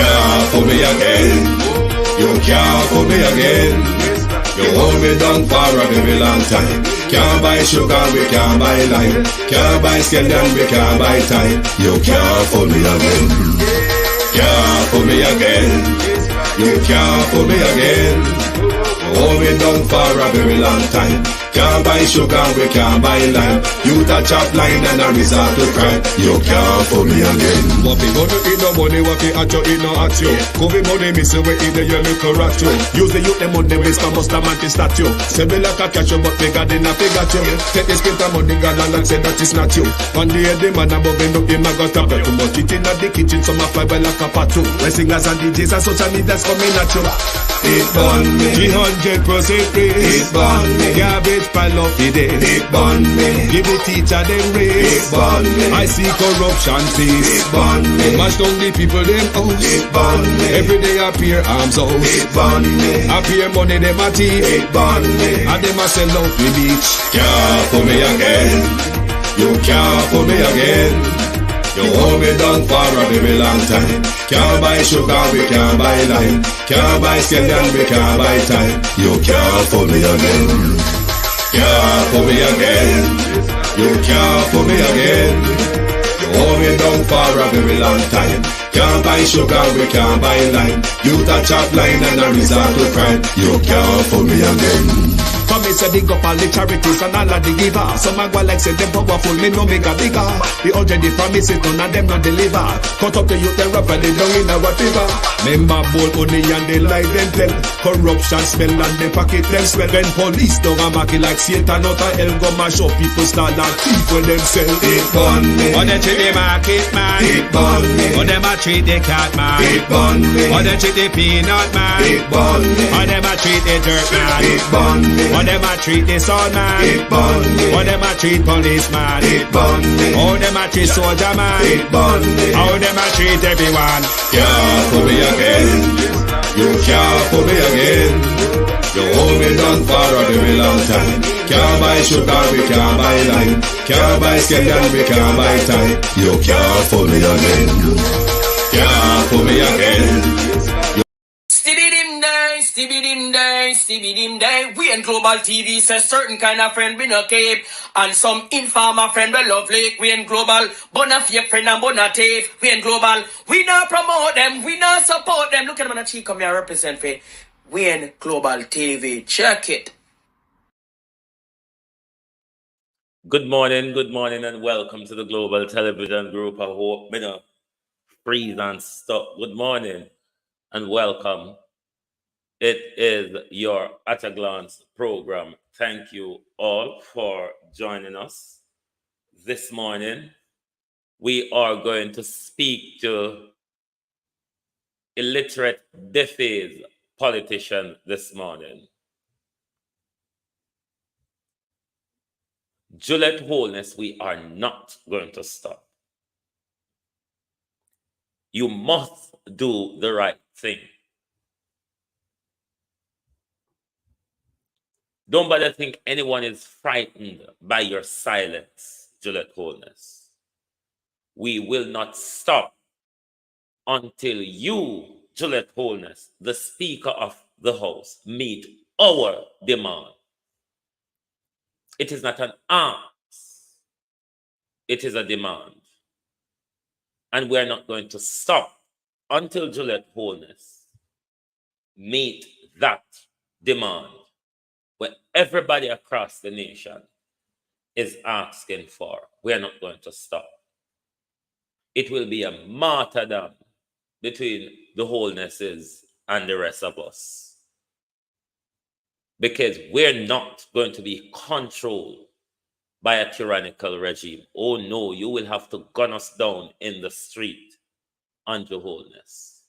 Can't fool me again. You can't fool me again. You hold me down for a very long time. Can't buy sugar, we can't buy lime. Can't buy scandal, we can't buy time. You can't fool me again. Can't fool me again. You can't fool me again. You hold me down for a very long time. Can't buy sugar, we can't buy lime. You touch up line and a resort to crime. You can't fool me again. What people do in no money, what they at you, in no at you. Could be money, miss away in the yellow correct you. Use the youth, the money, waste a must a man to statue. Say me like a catch you, but bigger than a figure you. Take this spit of money, God, and say that is not you. One day the man above end up, him a go stop you. Too much eating at the kitchen, some a fly by like a patu. When singers and DJs and social media's coming at you. It burn me. 300% free. It burn me. Garbage pile up the day. It burn me. Give the teacher them raise. It burn me. I see corruption cease. It burn me. Mash down the people them house. It burn me. Every day appear arms out. It burn me. Appear money them a thief. It burn me. And them a sell out the beach. Can't fool me again. You can't fool me again. You hold me down for a very long time. Can't buy sugar, we can't buy lime. Can't buy scandal, we can't buy time. You can't fool me again. Can't fool me again. You can't fool me again. You hold me down for a very long time. Can't buy sugar, we can't buy lime. You touch up line and a resort to crime. You can't fool me again. For me say big up all the charities and all of the givers. Some a go like say them powerful, me no make a bigger. The 100 the promises, none of them not deliver. Cut up the youth, they rap and they down in our fever. Member bowl honey and they lie them tell. Corruption smell and they pocket them swell. When police don't a market like Satan out of hell, go mash up people start and thief when them sell. It burn me. Or they treat the market man. It burn me. Or them a treat the cat man. It burn me. Or they treat the peanut man. It burn me. Or them a treat the dirt man. It burn me. Or them a treat the son man. It burn me. Or them a treat policeman. It burn me. How them a treat soldier man. It burn me. How them a treat everyone. Can't fool me again. You can't fool me again. You hold me down for a very long time. Can't buy sugar, we can't buy lime. Can't buy scandal, we can't buy time. You can't fool me again. Can't fool me again. Stibby dim day. We in Global TV says certain kind of friend we no keep. And some informer friend we love like. We in Global, bona fake friend and bona tape. We in Global, we not promote them, we not support them. Look at them on the cheek, come here represent for we in Global TV. Check it. Good morning, and welcome to the Global Television Group. I hope me no freeze and stop. Good morning and welcome. It is your At a Glance program. Thank you all for joining us this morning. We are going to speak to illiterate, defaced politician this morning. Juliet Holness, we are not going to stop. You must do the right thing. Don't bother think anyone is frightened by your silence, Juliet Holness. We will not stop until you, Juliet Holness, the Speaker of the House, meet our demand. It is not an ask. It is a demand. And we are not going to stop until Juliet Holness meet that demand. What everybody across the nation is asking for, we are not going to stop. It will be a martyrdom between the Holnesses and the rest of us. Because we're not going to be controlled by a tyrannical regime. Oh no, you will have to gun us down in the street, Andrew Holness.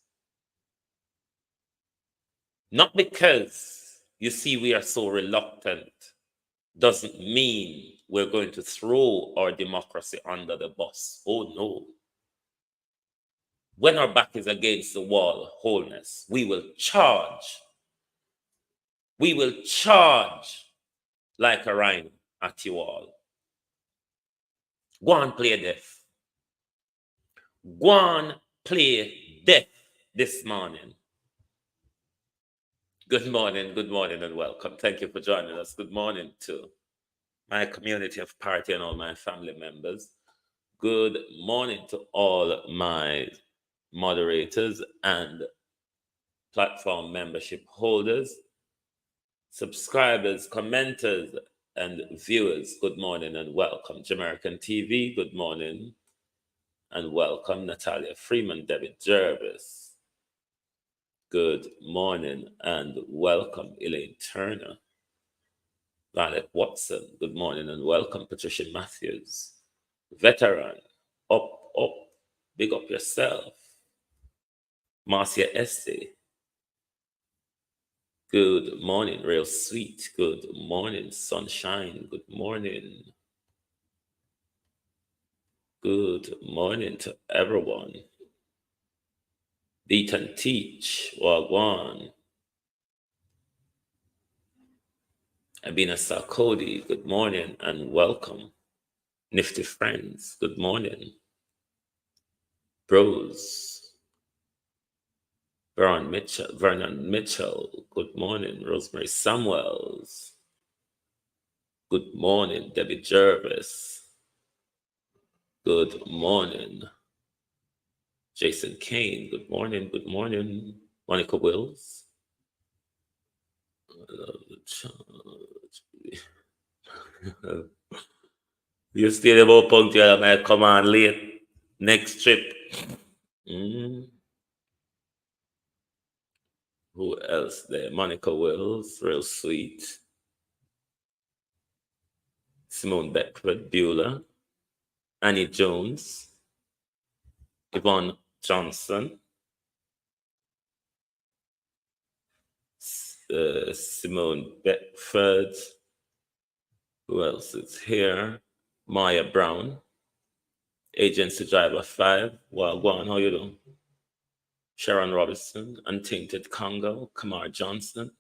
Not because you see, we are so reluctant, doesn't mean we're going to throw our democracy under the bus. Oh, no. When our back is against the wall, Holness, we will charge. We will charge like a rhino at you all. Go and play deaf. Go and play deaf this morning. Good morning, and welcome. Thank you for joining us. Good morning to my community of party and all my family members. Good morning to all my moderators and platform membership holders, subscribers, commenters, and viewers. Good morning and welcome. Jamaican TV, good morning and welcome. Natalia Freeman, David Jervis. Good morning and welcome. Elaine Turner. Violet Watson, good morning and welcome. Patricia Matthews. Veteran, up, big up yourself. Marcia Este, good morning. Real Sweet, good morning. Sunshine, good morning. Good morning to everyone. Beat and Teach, Wagwan. Abina Sarkodi, good morning and welcome. Nifty Friends, good morning. Bros, Vernon Mitchell, good morning. Rosemary Samuels, good morning. Debbie Jervis, good morning. Jason Kane, good morning. Good morning. Monica Wills. You still about punctual, I might come on late. Next trip. Who else there? Monica Wills, real sweet. Simone Beckford, Beulah. Annie Jones. Yvonne Johnson. Simone Beckford. Who else is here? Maya Brown. Agency Driver 5. Well, go on, how you doing? Sharon Robinson. Untainted Congo. Kamar Johnson.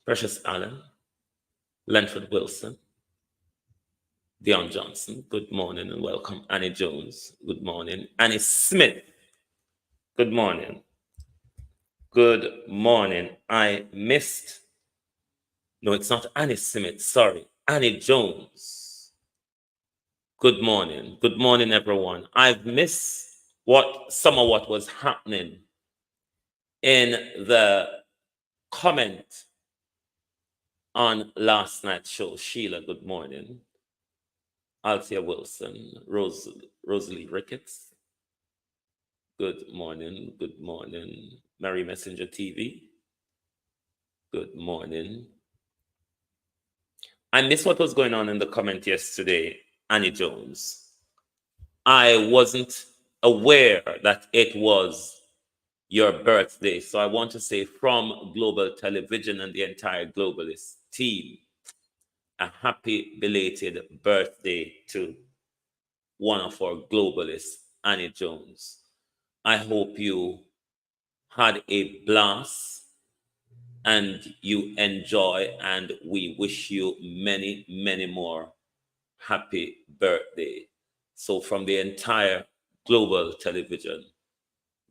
Precious Allen. Lenford Wilson. Dion Johnson, good morning and welcome. Annie Jones, good morning. Annie Smith, good morning. Good morning. I missed, no, it's not Annie Smith, sorry. Annie Jones, good morning. Good morning, everyone. I've missed some of what was happening in the comment on last night's show. Sheila, good morning. Althea Wilson, Rosalie Ricketts. Good morning. Good morning. Mary Messenger TV. Good morning. I missed what was going on in the comment yesterday, Annie Jones. I wasn't aware that it was your birthday. So I want to say from Global Television and the entire Globalist team, a happy belated birthday to one of our globalists, Annie Jones. I hope you had a blast and you enjoy, and we wish you many, many more happy birthday. So from the entire Global Television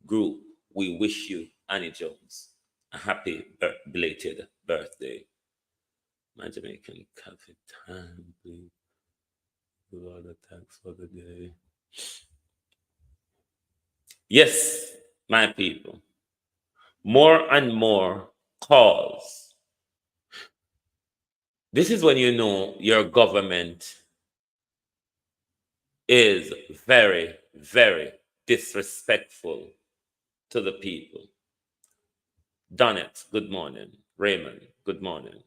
group, we wish you, Annie Jones, a happy belated birthday. My Jamaican coffee time, please. Do all the thanks for the day. Yes, my people. More and more calls. This is when you know your government is very, very disrespectful to the people. Donnet, good morning. Raymond, good morning.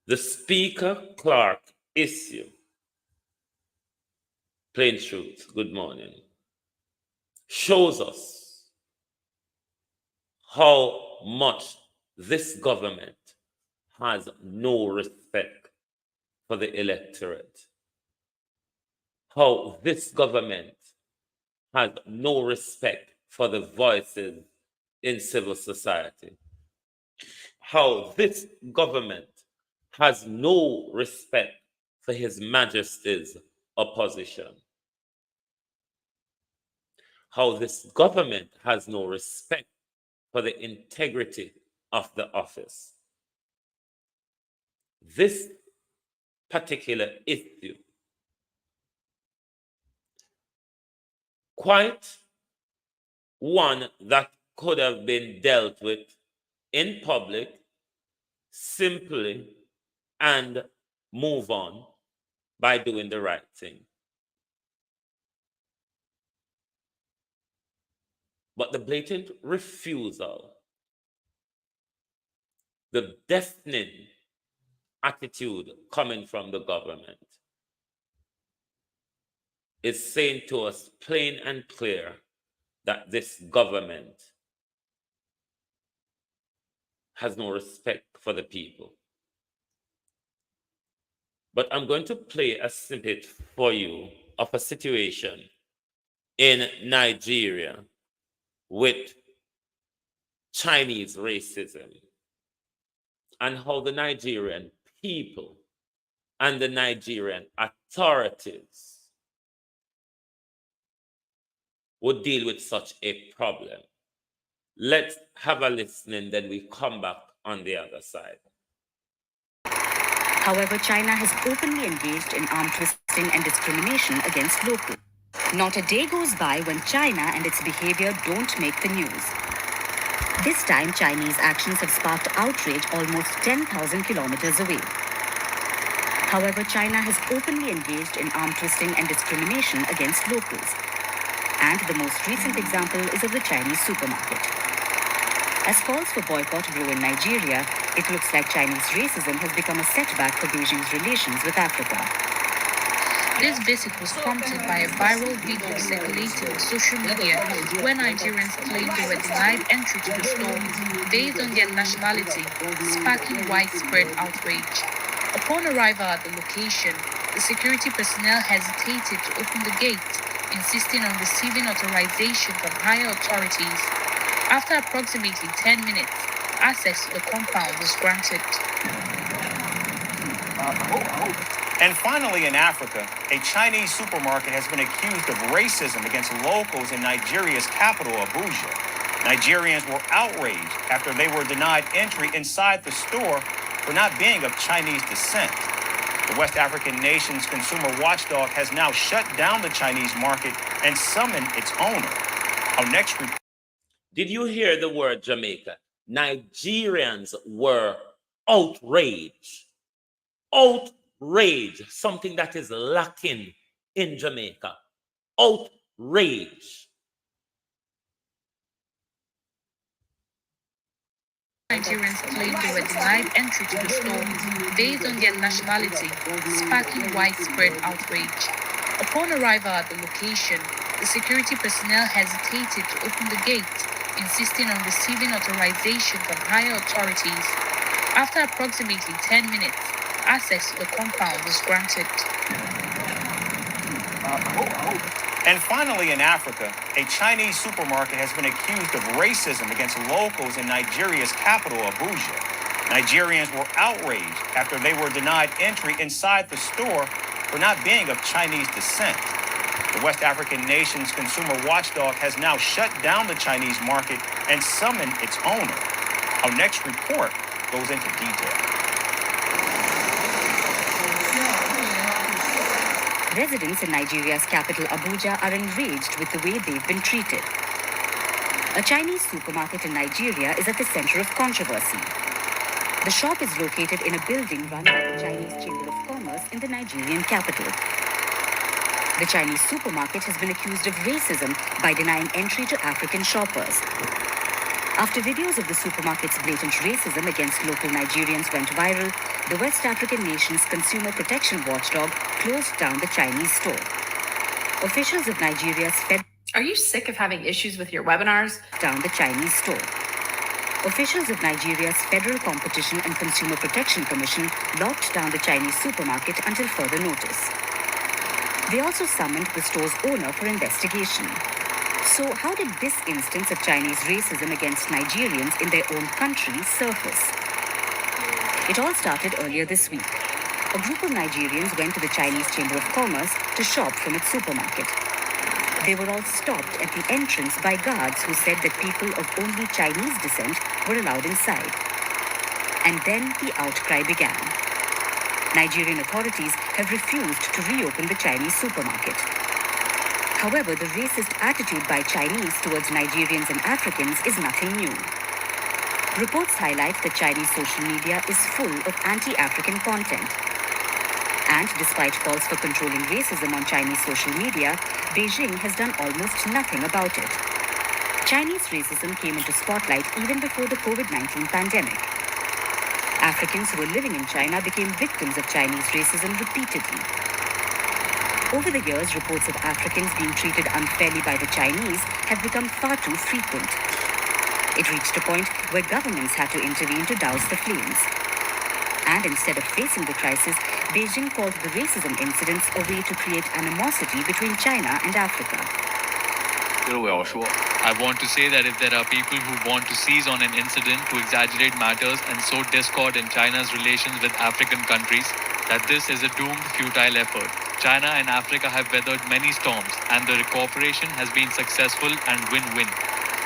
The Speaker Clark issue. Plain truth, good morning. Shows us how much this government has no respect for the electorate. How this government has no respect for the voices in civil society. How this government has no respect for His Majesty's opposition. How this government has no respect for the integrity of the office. This particular issue, quite one that could have been dealt with in public, simply, and move on by doing the right thing. But the blatant refusal, the deafening attitude coming from the government is saying to us plain and clear that this government has no respect for the people. But I'm going to play a snippet for you of a situation in Nigeria with Chinese racism and how the Nigerian people and the Nigerian authorities would deal with such a problem. Let's have a listen and then we come back on the other side. However, China has openly engaged in arm twisting and discrimination against locals. Not a day goes by when China and its behavior don't make the news. This time, Chinese actions have sparked outrage almost 10,000 kilometers away. However, China has openly engaged in arm twisting and discrimination against locals. And the most recent example is of the Chinese supermarket. As calls for boycott grow in Nigeria, it looks like Chinese racism has become a setback for Beijing's relations with Africa. This visit was prompted by a viral video circulating on social media where Nigerians claimed they were denied entry to the store based on their nationality, sparking widespread outrage. Upon arrival at the location, the security personnel hesitated to open the gate, insisting on receiving authorization from higher authorities. After approximately 10 minutes, access to the compound was granted. And finally, in Africa, a Chinese supermarket has been accused of racism against locals in Nigeria's capital, Abuja. Nigerians were outraged after they were denied entry inside the store for not being of Chinese descent. The West African nation's consumer watchdog has now shut down the Chinese market and summoned its owner. Our next report. Did you hear the word Jamaica? Nigerians were outraged. Outrage, something that is lacking in Jamaica. Outrage. Nigerians claimed they were denied entry to the store based on their nationality, sparking widespread outrage. Upon arrival at the location, the security personnel hesitated to open the gate, insisting on receiving authorization from higher authorities. After approximately 10 minutes, access to the compound was granted. And finally, in Africa, a Chinese supermarket has been accused of racism against locals in Nigeria's capital, Abuja. Nigerians were outraged after they were denied entry inside the store for not being of Chinese descent. The West African nation's consumer watchdog has now shut down the Chinese market and summoned its owner. Our next report goes into detail. Residents in Nigeria's capital, Abuja, are enraged with the way they've been treated. A Chinese supermarket in Nigeria is at the center of controversy. The shop is located in a building run by the Chinese Chamber of Commerce in the Nigerian capital. The Chinese supermarket has been accused of racism by denying entry to African shoppers. After videos of the supermarket's blatant racism against local Nigerians went viral, the West African nation's consumer protection watchdog closed down the Chinese store. Officials of Nigeria's Are you sick of having issues with your webinars? Down the Chinese store. Officials of Nigeria's Federal Competition and Consumer Protection Commission locked down the Chinese supermarket until further notice. They also summoned the store's owner for investigation. So how did this instance of Chinese racism against Nigerians in their own country surface? It all started earlier this week. A group of Nigerians went to the Chinese Chamber of Commerce to shop from its supermarket. They were all stopped at the entrance by guards who said that people of only Chinese descent were allowed inside. And then the outcry began. Nigerian authorities have refused to reopen the Chinese supermarket. However, the racist attitude by Chinese towards Nigerians and Africans is nothing new. Reports highlight that Chinese social media is full of anti-African content. And despite calls for controlling racism on Chinese social media, Beijing has done almost nothing about it. Chinese racism came into spotlight even before the COVID-19 pandemic. Africans who were living in China became victims of Chinese racism repeatedly. Over the years, reports of Africans being treated unfairly by the Chinese have become far too frequent. It reached a point where governments had to intervene to douse the flames. And instead of facing the crisis, Beijing called the racism incidents a way to create animosity between China and Africa. I want to say that if there are people who want to seize on an incident to exaggerate matters and sow discord in China's relations with African countries, that this is a doomed, futile effort. China and Africa have weathered many storms, and the cooperation has been successful and win-win.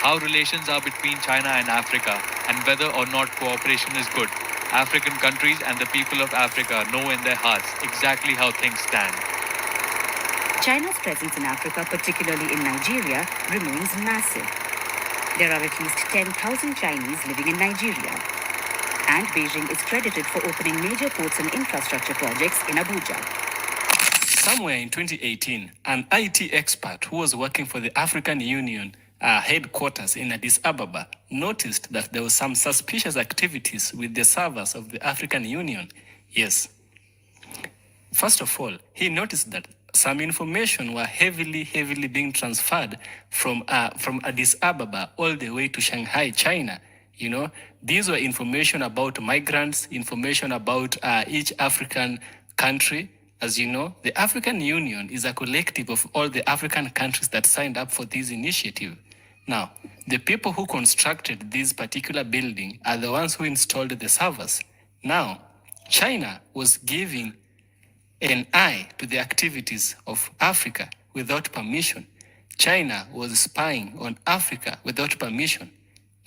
How relations are between China and Africa, and whether or not cooperation is good, African countries and the people of Africa know in their hearts exactly how things stand. China's presence in Africa, particularly in Nigeria, remains massive. There are at least 10,000 Chinese living in Nigeria. And Beijing is credited for opening major ports and infrastructure projects in Abuja. Somewhere in 2018, an IT expert who was working for the African Union headquarters in Addis Ababa noticed that there was some suspicious activities with the servers of the African Union. Yes. First of all, he noticed that some information were heavily being transferred from Addis Ababa all the way to Shanghai, China. You know, these were information about migrants, information about each African country. As you know, the African Union is a collective of all the African countries that signed up for this initiative. Now, the people who constructed this particular building are the ones who installed the servers. Now, China was giving an eye to the activities of Africa without permission. China was spying on Africa without permission.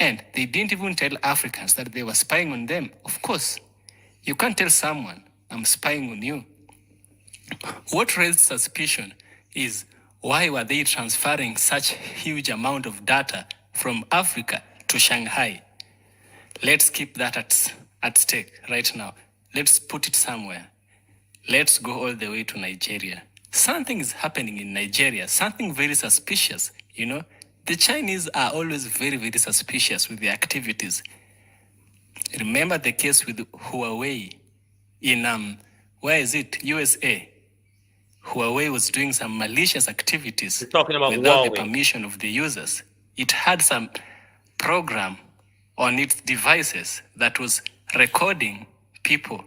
And they didn't even tell Africans that they were spying on them. Of course, you can't tell someone, I'm spying on you. What raised suspicion is, why were they transferring such huge amount of data from Africa to Shanghai? Let's keep that at stake right now. Let's put it somewhere. Let's go all the way to Nigeria. Something is happening in Nigeria, something very suspicious, you know. The Chinese are always very suspicious with their activities. Remember the case with Huawei in, USA? Huawei was doing some malicious activities without the permission of the users. It had some program on its devices that was recording people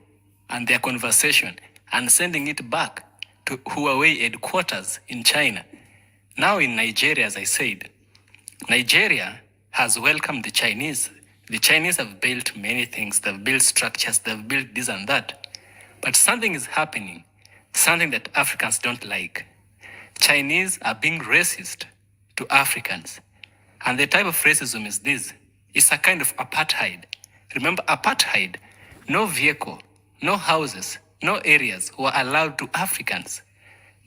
and their conversation and sending it back to Huawei headquarters in China. Now in Nigeria, as I said, Nigeria has welcomed the Chinese. The Chinese have built many things. They've built structures, they've built this and that. But something is happening, something that Africans don't like. Chinese are being racist to Africans. And the type of racism is this. It's a kind of apartheid. Remember apartheid? No vehicle, no houses, no areas were allowed to Africans.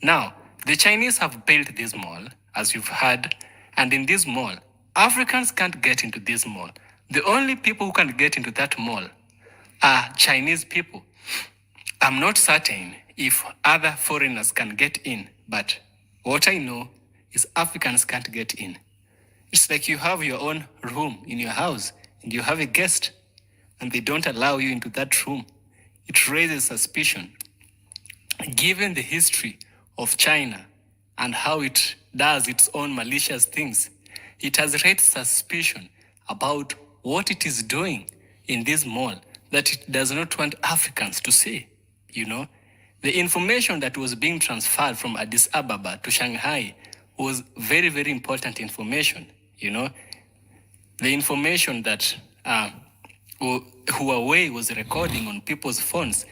Now, the Chinese have built this mall, as you've heard, and in this mall, Africans can't get into this mall. The only people who can get into that mall are Chinese people. I'm not certain if other foreigners can get in, but what I know is Africans can't get in. It's like you have your own room in your house and you have a guest and they don't allow you into that room. It raises suspicion. Given the history of China and how it does its own malicious things, it has raised suspicion about what it is doing in this mall that it does not want Africans to see. You know, the information that was being transferred from Addis Ababa to Shanghai was very important information. You know, the information that Huawei was recording on people's phones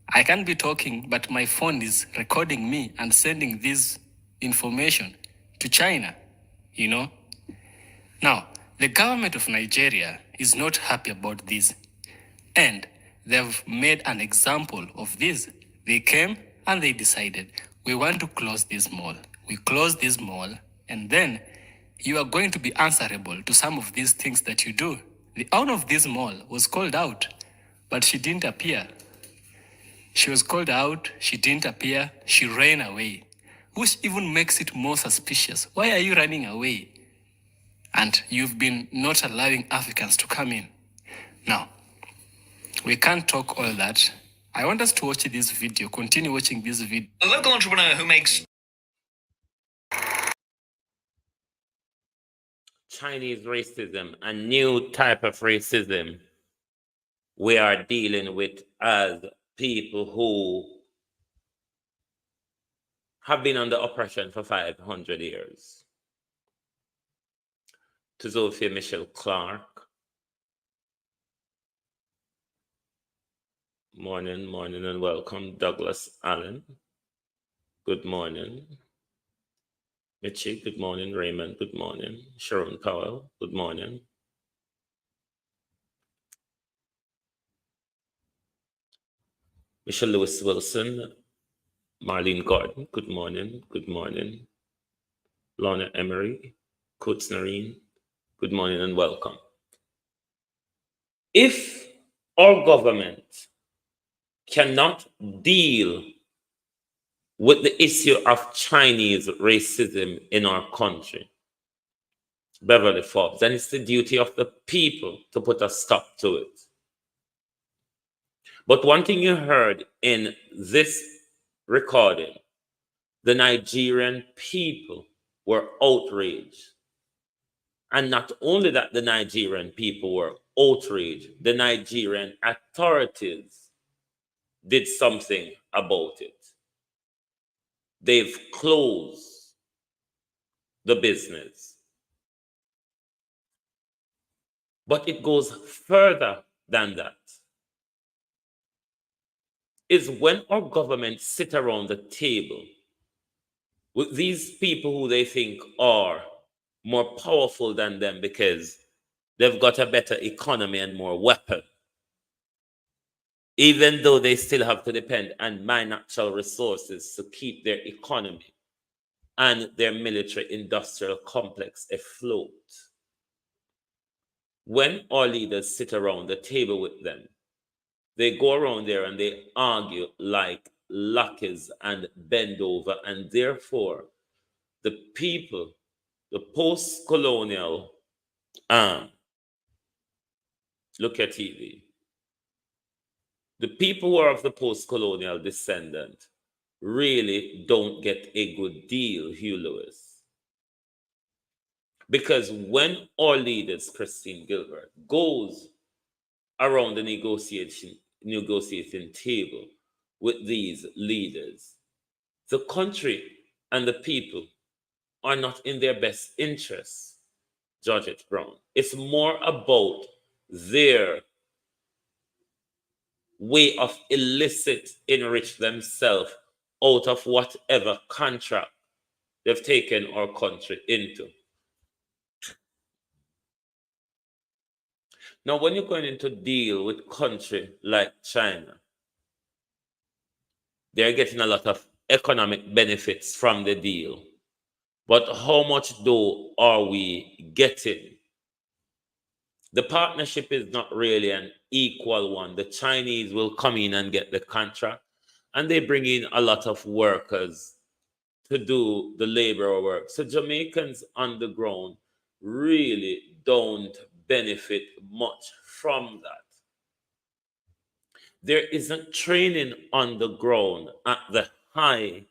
I can't be talking, but my phone is recording me and sending this information to China, you know. Now, the government of Nigeria is not happy about this. And they've made an example of this. They came and they decided, we want to close this mall. We close this mall, and then you are going to be answerable to some of these things that you do. The owner of this mall was called out, but she didn't appear. She was called out, she didn't appear, she ran away, which even makes it more suspicious. Why are you running away? And you've been not allowing Africans to come in. Now, we can't talk all that. I want us to watch this video, continue watching this video. A local entrepreneur who makes Chinese racism, a new type of racism we are dealing with as people who have been under oppression for 500 years. To Sophia Michelle Clark. Morning, morning, and welcome. Douglas Allen. Good morning. Mitchie, good morning. Raymond, good morning. Sharon Powell, good morning. Michelle Lewis Wilson, Marlene Gordon, good morning. Good morning. Lorna Emery, Coates Nareen, good morning and welcome. If our government cannot deal with the issue of Chinese racism in our country, Beverly Forbes, then it's the duty of the people to put a stop to it. But one thing you heard in this recording, the Nigerian people were outraged. And not only that the Nigerian people were outraged, the Nigerian authorities did something about it. They've closed the business. But it goes further than that. Is when our government sit around the table with these people who they think are more powerful than them because they've got a better economy and more weapons, even though they still have to depend on mine natural resources to keep their economy and their military industrial complex afloat. When our leaders sit around the table with them, they go around there and they argue like lackeys and bend over, and therefore the people, the post-colonial, look at TV, the people who are of the post-colonial descendant really don't get a good deal, Hugh Lewis. Because when our leaders, Christine Gilbert, goes around the negotiating table with these leaders, the country and the people are not in their best interests, Georgette Brown. It's more about their way of illicit enrich themselves out of whatever contract they've taken our country into. Now, when you're going into deal with country like China, they're getting a lot of economic benefits from the deal. But how much though are we getting? The partnership is not really an equal one. The Chinese will come in and get the contract, and they bring in a lot of workers to do the labor work. So Jamaicans on the ground really don't benefit much from that. There isn't training on the ground at the high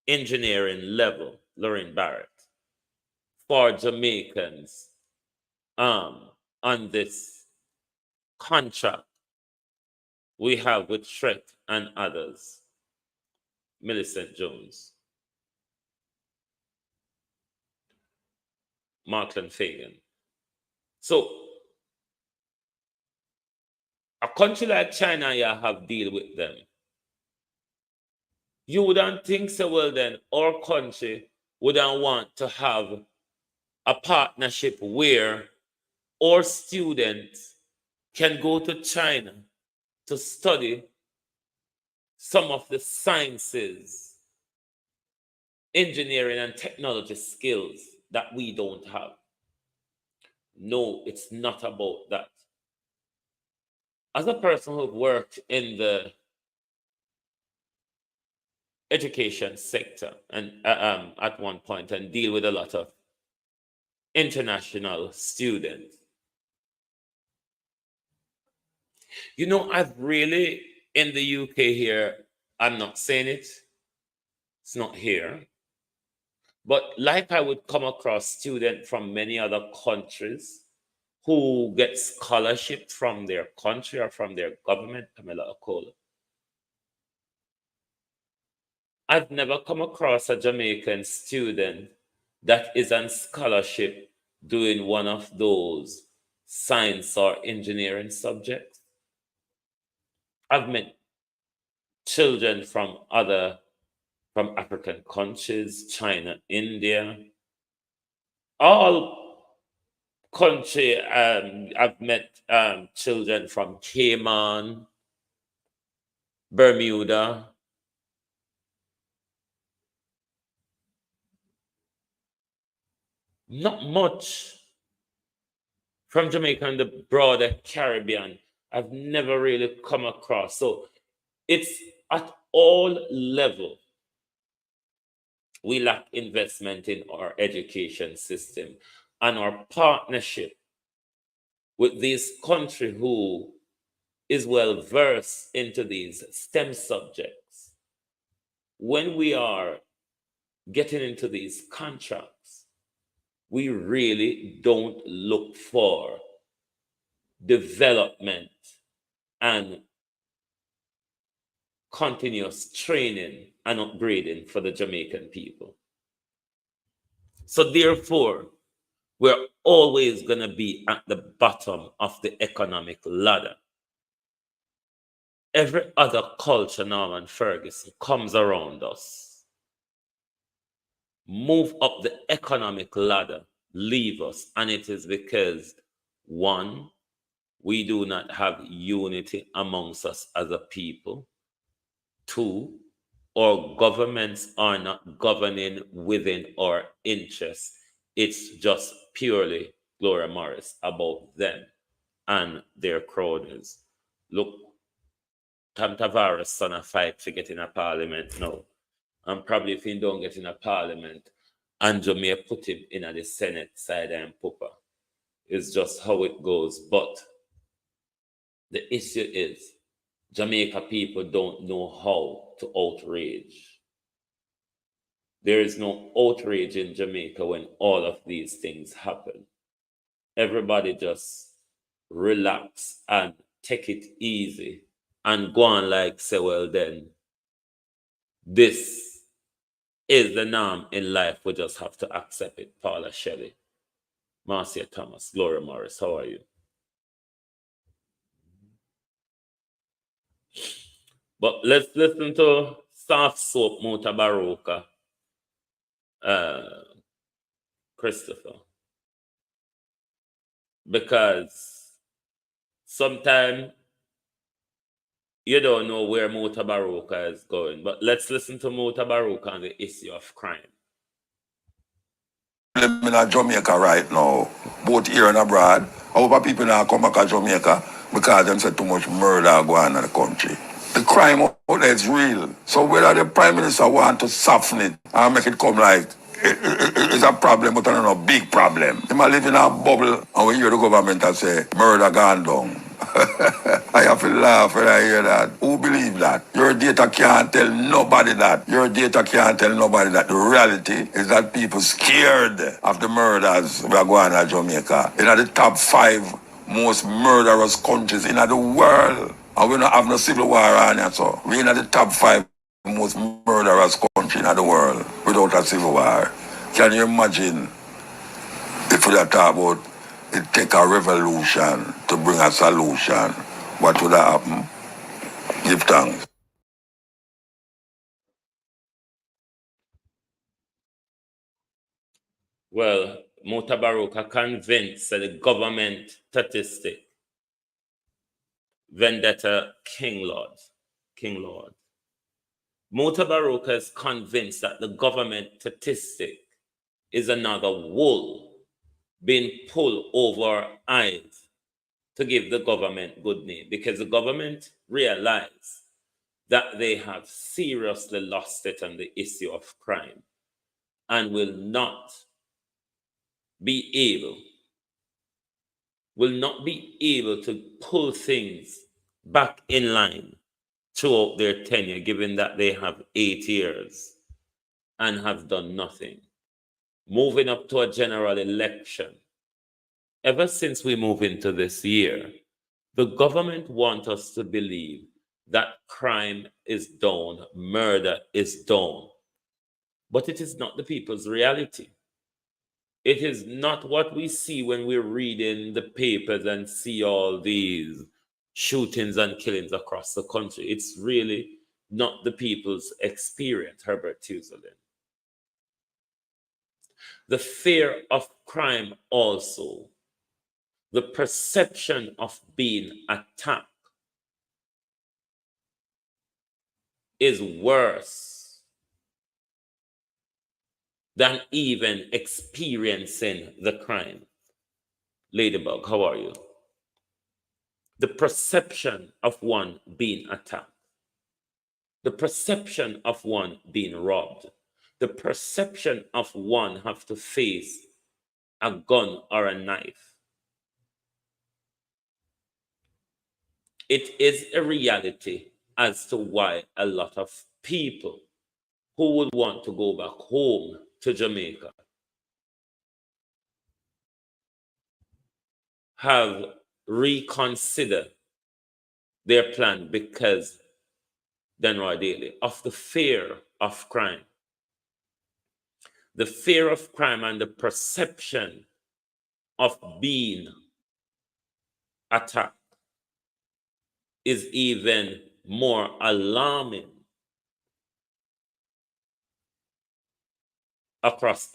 engineering level, Lorraine Barrett, for Jamaicans on this contract we have with Shrek and others. Millicent Jones, Markland Fagan. So a country like China, you have deal with them. you wouldn't think so. Well, then our country wouldn't want to have a partnership where our students can go to China to study some of the sciences, engineering, and technology skills that we don't have. No, it's not about that. As a person who've worked in the education sector and at one point and deal with a lot of international students, you know, I've really in the UK here, I'm not saying it's not here, but like I would come across students from many other countries who get scholarship from their country or from their government, Camilla Okola. I've never come across a Jamaican student that is on scholarship doing one of those science or engineering subjects. I've met children from African countries, China, India, all country. I've met children from Cayman, Bermuda. Not much from Jamaica and the broader Caribbean. I've never really come across. So it's at all level. We lack investment in our education system and our partnership with this country who is well versed into these STEM subjects. When we are getting into these contracts, we really don't look for development and continuous training and upgrading for the Jamaican people. So therefore, we're always going to be at the bottom of the economic ladder. Every other culture, Norman Ferguson, comes around us, move up the economic ladder, leave us. And it is because, one, we do not have unity amongst us as a people. Two, our governments are not governing within our interests. It's just purely, Gloria Morris, about them and their cronies. Look, Tam Tavares' son a fight to get in a parliament now. And probably if he don't get in a parliament, Andrew may put him in at the Senate side and Pupa. It's just how it goes. But the issue is Jamaica people don't know how to outrage. There is no outrage in Jamaica when all of these things happen. Everybody just relax and take it easy and go on like say, well then, this is the norm in life. We just have to accept it. Paula Shelley, Marcia Thomas, Gloria Morris, how are you? But let's listen to Soft Soap Mota Baroka, Christopher. Because sometimes you don't know where Mota Baroka is going. But let's listen to Mota Baroka on the issue of crime. I'm in Jamaica right now, both here and abroad. Our people now come back to Jamaica because them say too much murder going on in the country. The crime out there is real. So whether the Prime Minister want to soften it and make it come like it's a problem, but not a big problem. They might live in a bubble and we hear the government and say murder gone down. I have to laugh when I hear that. Who believe that? Your data can't tell nobody that. Your data can't tell nobody that. The reality is that people scared of the murders we are going on in Jamaica. In the top 5 most murderous countries in the world. And we don't have no civil war on it, so we're in the top 5 most murderous countries in the world without a civil war. Can you imagine if we talk about it take a revolution to bring a solution? What would happen? Give thanks. Well, Mutabaruka convinced that the government statistic vendetta King Lord. Mutabaruka is convinced that the government statistic is another wool being pulled over our eyes to give the government good name, because the government realized that they have seriously lost it on the issue of crime and will not be able to pull things back in line throughout their tenure, given that they have 8 years and have done nothing. Moving up to a general election, ever since we move into this year, the government wants us to believe that crime is down, murder is down. But it is not the people's reality. It is not what we see when we're reading the papers and see all these shootings and killings across the country. It's really not the people's experience, Herbert Tuzelin. The fear of crime also, the perception of being attacked is worse than even experiencing the crime. Ladybug, how are you? The perception of one being attacked, the perception of one being robbed, the perception of one have to face a gun or a knife. It is a reality as to why a lot of people who would want to go back home to Jamaica have reconsidered their plan because Denroy Daily of the fear of crime. The fear of crime and the perception of being attacked is even more alarming across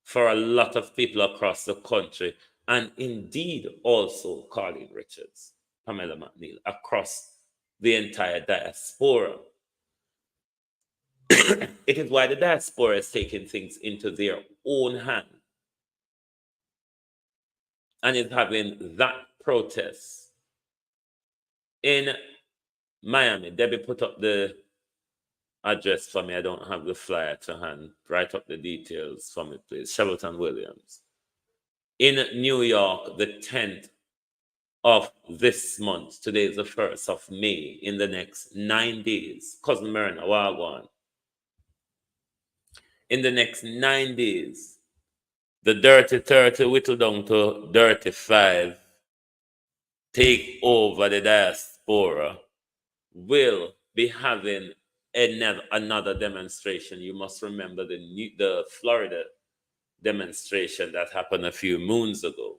for a lot of people across the country, and indeed also Colleen Richards, Pamela McNeil, across the entire diaspora. It is why the diaspora is taking things into their own hand and is having that protest in Miami. Debbie put up the address for me. I don't have the flyer to hand. Write up the details for me, please. Shelton Williams. In New York, the 10th of this month. Today is the 1st of May. In the next 9 days. Cousin Myrna, Wagwan. In the next 9 days, the Dirty 30 whittle down to Dirty 5 take over the diaspora will be having another demonstration. You must remember the Florida demonstration that happened a few moons ago.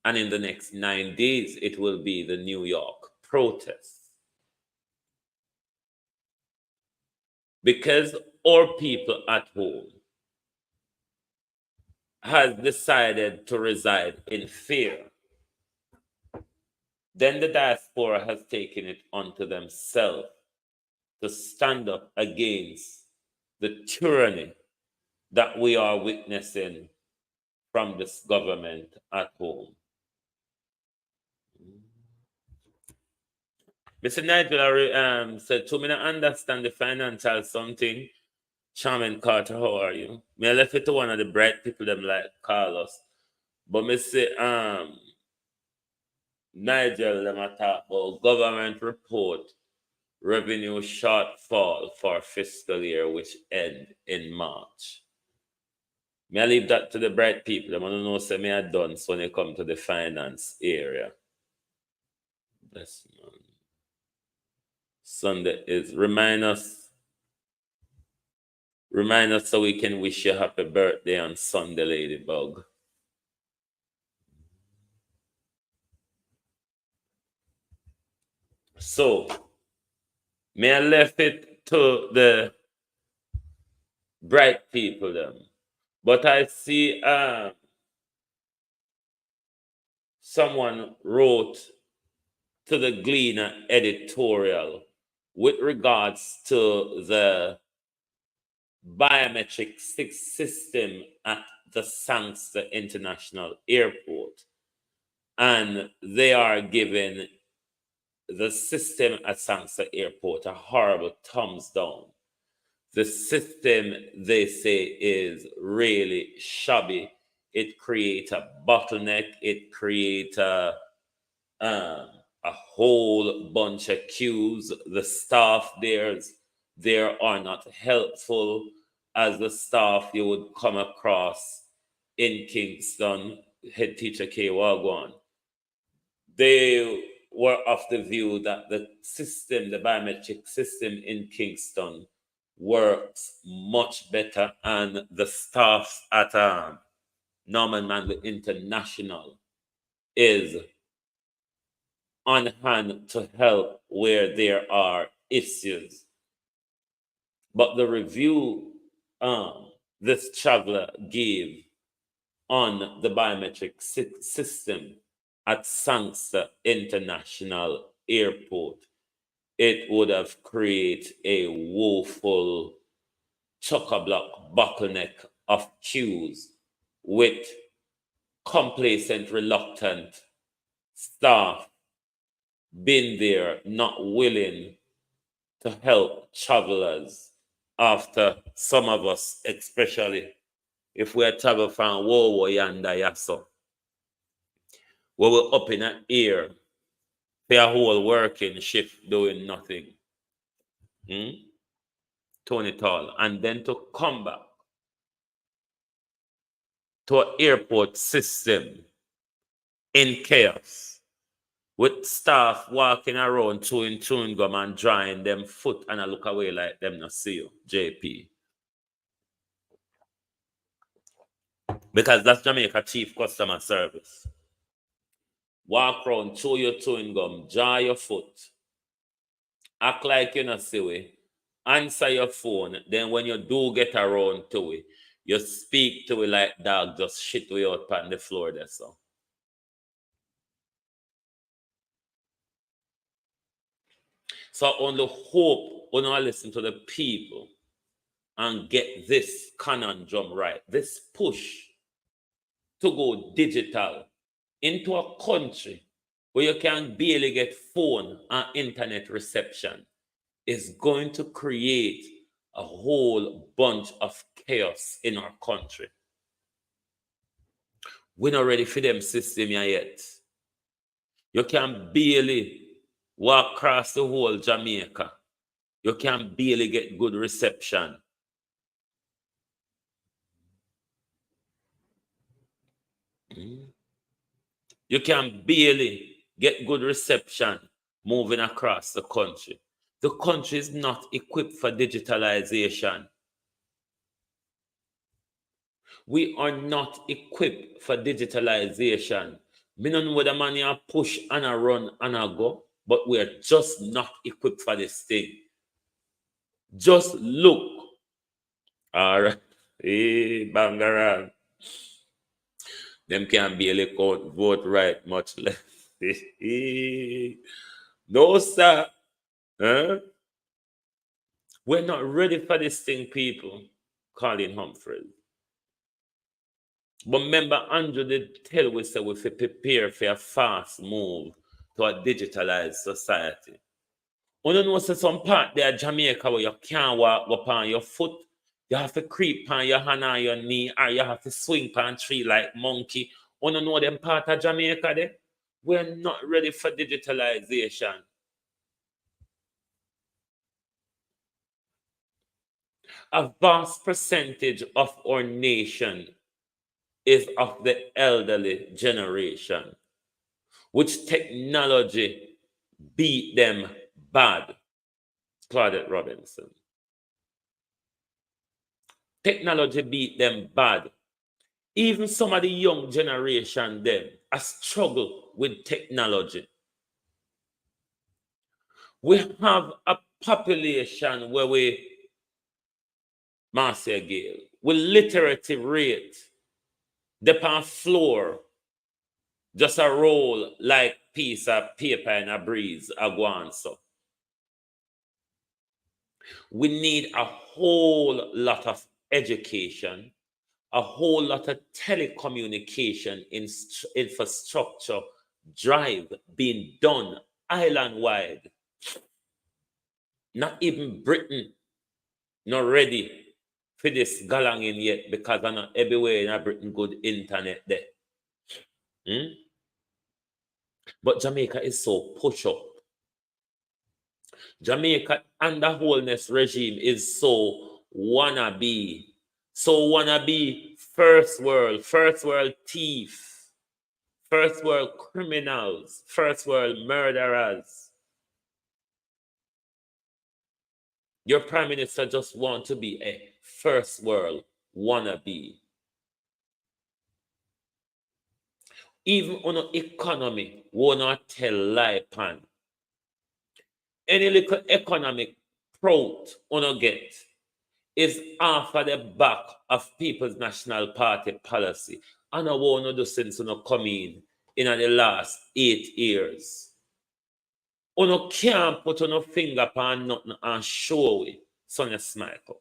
And in the next 9 days, it will be the New York protest. Because our people at home has decided to reside in fear, then the diaspora has taken it onto themselves to stand up against the tyranny that we are witnessing from this government at home. Mr. Nigel said, to me not understand the financial something. Charmin Carter, how are you? Me I left it to one of the bright people them like Carlos. But me say, Nigel, them a talk about government report, revenue shortfall for fiscal year, which end in March. Me I leave that to the bright people. Them want to know say me I done so when it come to the finance area. Yes, man. Sunday is remind us so we can wish you happy birthday on Sunday, Ladybug. So, me I left it to the bright people them But I see someone wrote to the Gleaner editorial with regards to the biometric system at the Sangster International Airport. And they are giving the system at Sangster Airport a horrible thumbs down. The system, they say, is really shabby. It creates a bottleneck. It creates a whole bunch of queues. The staff there are not helpful as the staff you would come across in Kingston. Head teacher K. Wagwan. They were of the view that the system, the biometric system in Kingston, works much better, and the staff at Norman Manley International is on hand to help where there are issues. But the review this traveler gave on the biometric system at Sangster International Airport, it would have created a woeful chock-a-block bottleneck of queues with complacent, reluctant staff being there, not willing to help travelers after some of us, especially if we are travel from Wowo Yanda Yaso, where we're up in the air for a whole working shift doing nothing. Tony Tall. And then to come back to an airport system in chaos with staff walking around chewing gum and drying them foot and I look away like them not see you, JP. Because that's Jamaica Chief Customer Service. Walk around, chew your chewing gum, dry your foot, act like you not see we, answer your phone, then when you do get around to it, you speak to it like dog just shit way out on the floor there, so. So I only hope when I listen to the people and get this conundrum right, this push to go digital into a country where you can barely get phone and internet reception is going to create a whole bunch of chaos in our country. We're not ready for them system yet. You can barely walk across the whole Jamaica. You can barely get good reception. You can barely get good reception moving across the country. The country is not equipped for digitalization. We are not equipped for digitalization. Me don't know whether man you push and a run and a go, but we're just not equipped for this thing. Just look. All right. Hey, Bangaran. Them can barely vote right, much less. No, sir. Huh? We're not ready for this thing, people. Colin Humphreys. But remember, Andrew did tell us that we have to prepare for a fast move to a digitalized society. You don't know, so some part there, Jamaica, where you can't walk up on your foot. You have to creep on your hand on your knee, or you have to swing on tree like monkey. You don't know them part of Jamaica there? We're not ready for digitalization. A vast percentage of our nation is of the elderly generation, which technology beat them bad. Claudette Robinson. Technology beat them bad. Even some of the young generation them a struggle with technology. We have a population where Marcia Gale, with literacy rate, the floor, just a roll like piece of paper in a breeze, a go on so. We need a whole lot of education, a whole lot of telecommunication infrastructure drive being done island-wide. Not even Britain not ready for this galanging yet because I'm not everywhere in Britain good internet there. But Jamaica is so push up. Jamaica under Holness regime is so wannabe. So wannabe first world thief, first world criminals, first world murderers. Your prime minister just want to be a first world wannabe. Even on the economy, will not tell lie pan. Any little economic proud on get is after the back of People's National Party policy. And I want to do since you come in the last 8 years. You can't put on a finger upon nothing and show it, Sonia Smyko.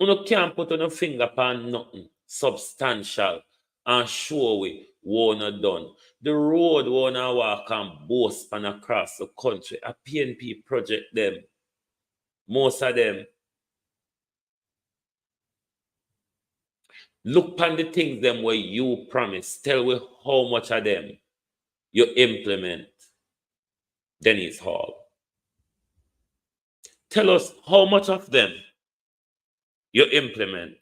You can't put on a finger upon nothing substantial and show it what not done. The road wanna walk and boast and across the country. A PNP project them. Most of them. Look on the things them where you promise. Tell me how much of them you implement. Dennis Hall. Tell us how much of them you implement.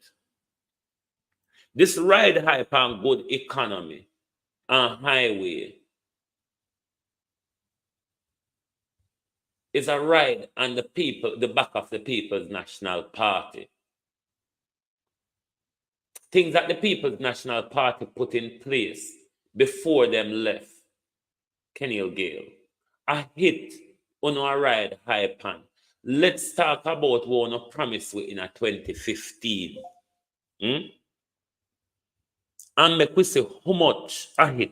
This ride hype and good economy and highway is a ride on the back of the People's National Party. Things that the People's National Party put in place before them left Kenny Gale. A hit on a ride hype and let's talk about what we promised in 2015. And make we say how much a hit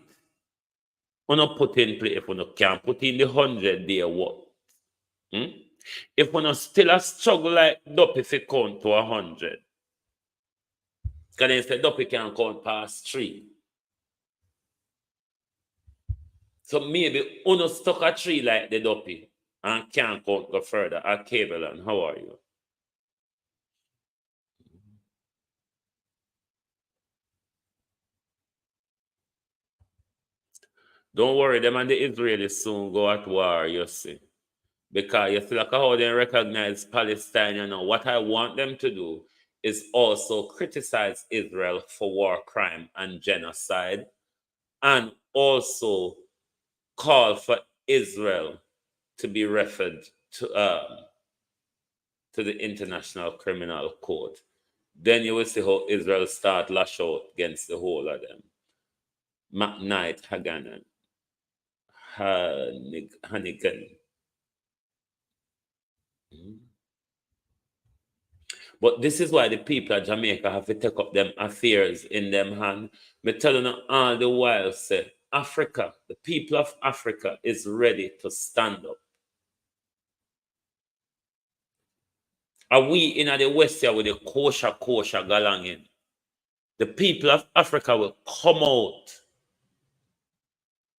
we put in place if we can put in the 100-day work. If we still a struggle like Duppy if it count to 100. Because then say Duppy can count past 3. So maybe uno stuck a 3 like the Duppy and can't count go further. At Cableland, how are you? Don't worry, them and the Israelis soon go at war, you see. Because you see like how they recognize Palestine, you know. What I want them to do is also criticize Israel for war crime and genocide, and also call for Israel to be referred to the International Criminal Court. Then you will see how Israel start lash out against the whole of them. McKnight, Haganan, Hannigan. But this is why the people of Jamaica have to take up them affairs in them hand. Me telling you all the while, say, Africa, the people of Africa is ready to stand up. Are we in the West here with the kosher galangin? The people of Africa will come out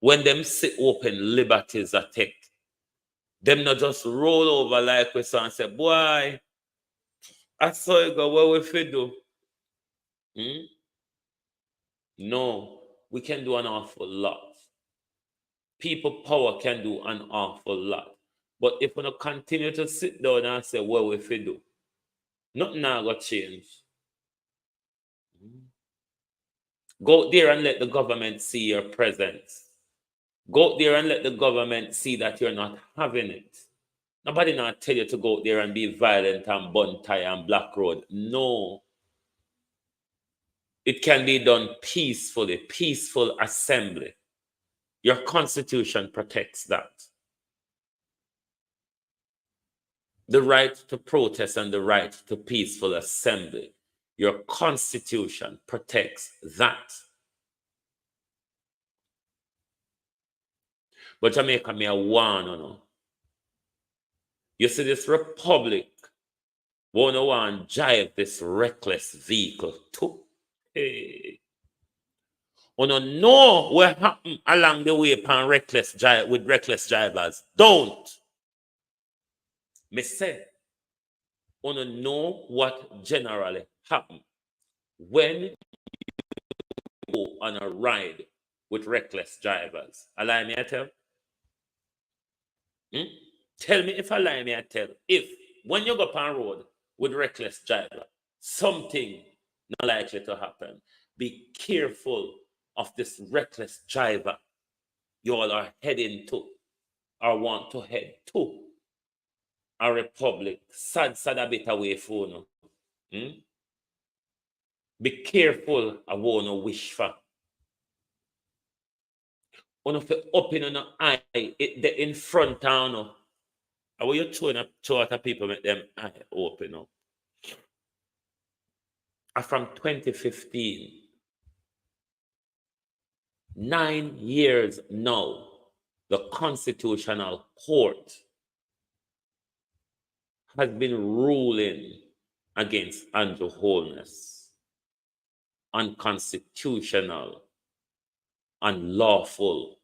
when them sit open liberties are take. Them not just roll over like we saw and say, boy, I saw you go, what we fit do? No, we can do an awful lot. People power can do an awful lot. But if we don't continue to sit down and say, what we fit do? Nothing now got change. Go out there and let the government see your presence. Go out there and let the government see that you're not having it. Nobody not tell you to go out there and be violent and bun tie and black road. No. It can be done peacefully, peaceful assembly. Your constitution protects that. the right to protest and the right to peaceful assembly. Your constitution protects that. But Jamaica, me a warn you know. You see this republic, want drive this reckless vehicle too. Hey. You don't know what happened along the way with reckless drivers. Don't. Me say, you don't know what generally happen when you go on a ride with reckless drivers. Allow me to tell. Tell me if I lie, me I tell. If when you go on road with reckless driver, something not likely to happen. Be careful of this reckless driver you all are heading to or want to head to. A republic, sad a bit away from you. Be careful of what you wish for. When you open on your eye, the in front of you. And when you throw at people, make them eye open up. And from 2015, 9 years now, the Constitutional Court has been ruling against Andrew Holness, unconstitutional, unlawful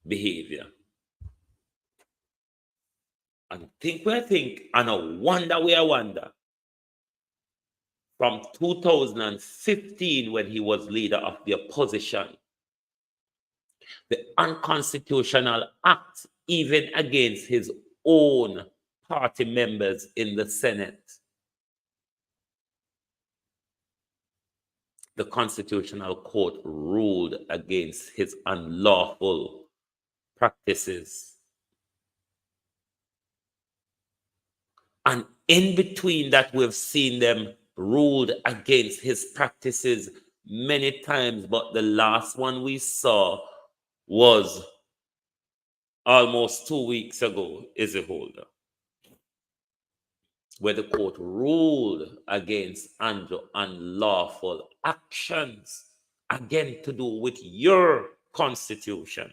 behavior. And and I wonder, from 2015 when he was leader of the opposition, the unconstitutional act even against his own party members in the Senate. The Constitutional Court ruled against his unlawful practices. And in between that, we've seen them ruled against his practices many times, but the last one we saw was almost 2 weeks ago, is a holder, where the court ruled against Andrew unlawful actions, again to do with your constitution.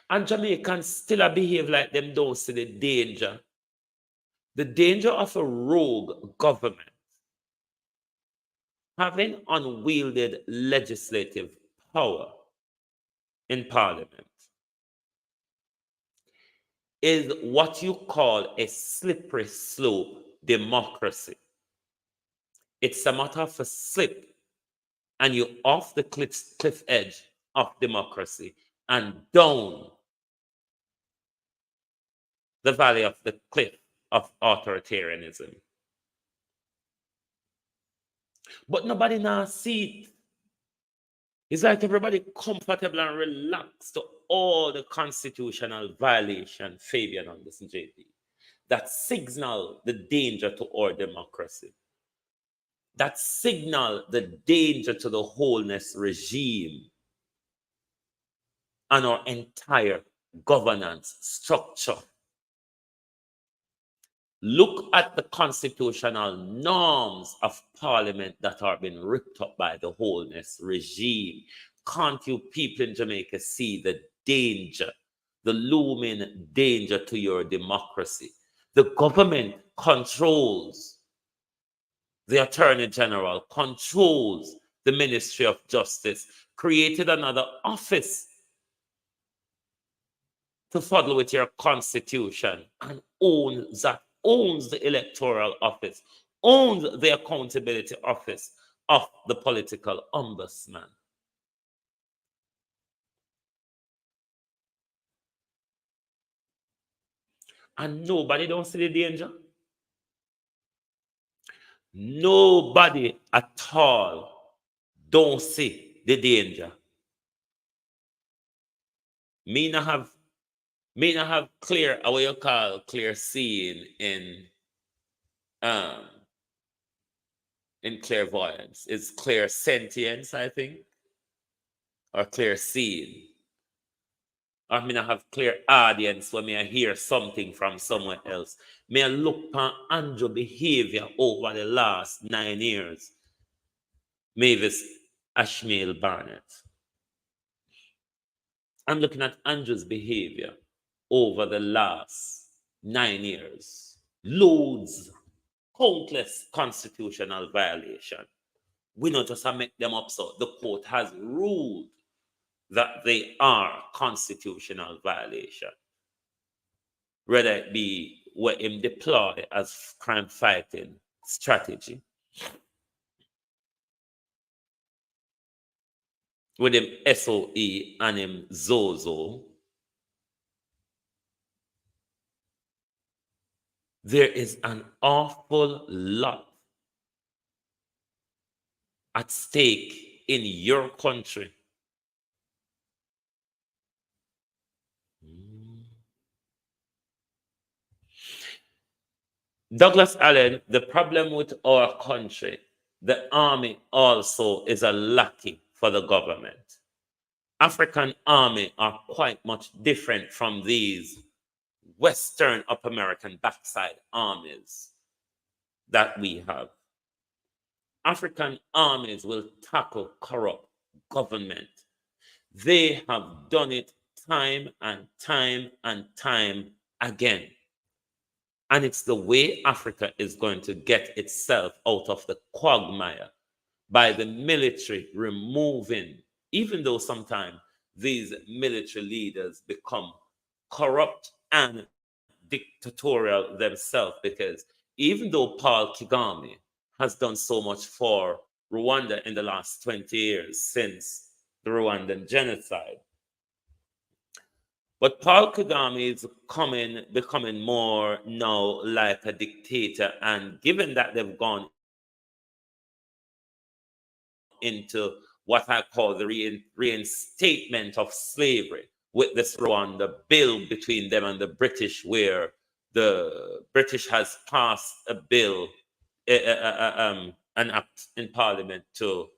And Jamaicans still behave like them don't see the danger of a rogue government having unwielded legislative power in parliament is what you call a slippery slope democracy. It's a matter of a slip and you're off the cliff edge of democracy and down the valley of the cliff of authoritarianism. But nobody now see it. It's like everybody comfortable and relaxed to all the constitutional violation, Fabian, on this JP, that signal the danger to our democracy, that signal the danger to the Holness regime and our entire governance structure. Look at the constitutional norms of parliament that are being ripped up by the Holness regime. Can't you people in Jamaica see the danger, the looming danger to your democracy? The government controls the Attorney General, controls the Ministry of Justice, created another office to follow with your constitution and owns the electoral office, owns the accountability office of the political ombudsman. And nobody don't see the danger. Nobody at all don't see the danger. Me not have clear, what you call clear seeing in clairvoyance. It's clear sentience, I think, or clear seeing. or me not have clear audience when me I hear something from somewhere else. Me I look at Andrew behavior over the last 9 years. Mavis Ashmael Barnett. I'm looking at Andrew's behavior over the last 9 years. Loads, countless constitutional violation. We not just make them up, so the court has ruled that they are constitutional violation. Whether it be what him deploy as crime fighting strategy, with him SOE and him Zozo, there is an awful lot at stake in your country. Douglas Allen, the problem with our country, the army also is a lackey for the government. African army are quite much different from these Western up American backside armies that we have. African armies will tackle corrupt government. They have done it time and time and time again. And it's the way Africa is going to get itself out of the quagmire, by the military removing, even though sometimes these military leaders become corrupt and dictatorial themselves, because even though Paul Kagame has done so much for Rwanda in the last 20 years since the Rwandan genocide, but Paul Kagame is becoming more now like a dictator, and given that they've gone into what I call the reinstatement of slavery with this Rwanda bill between them and the British, where the British has passed a bill, an act in Parliament to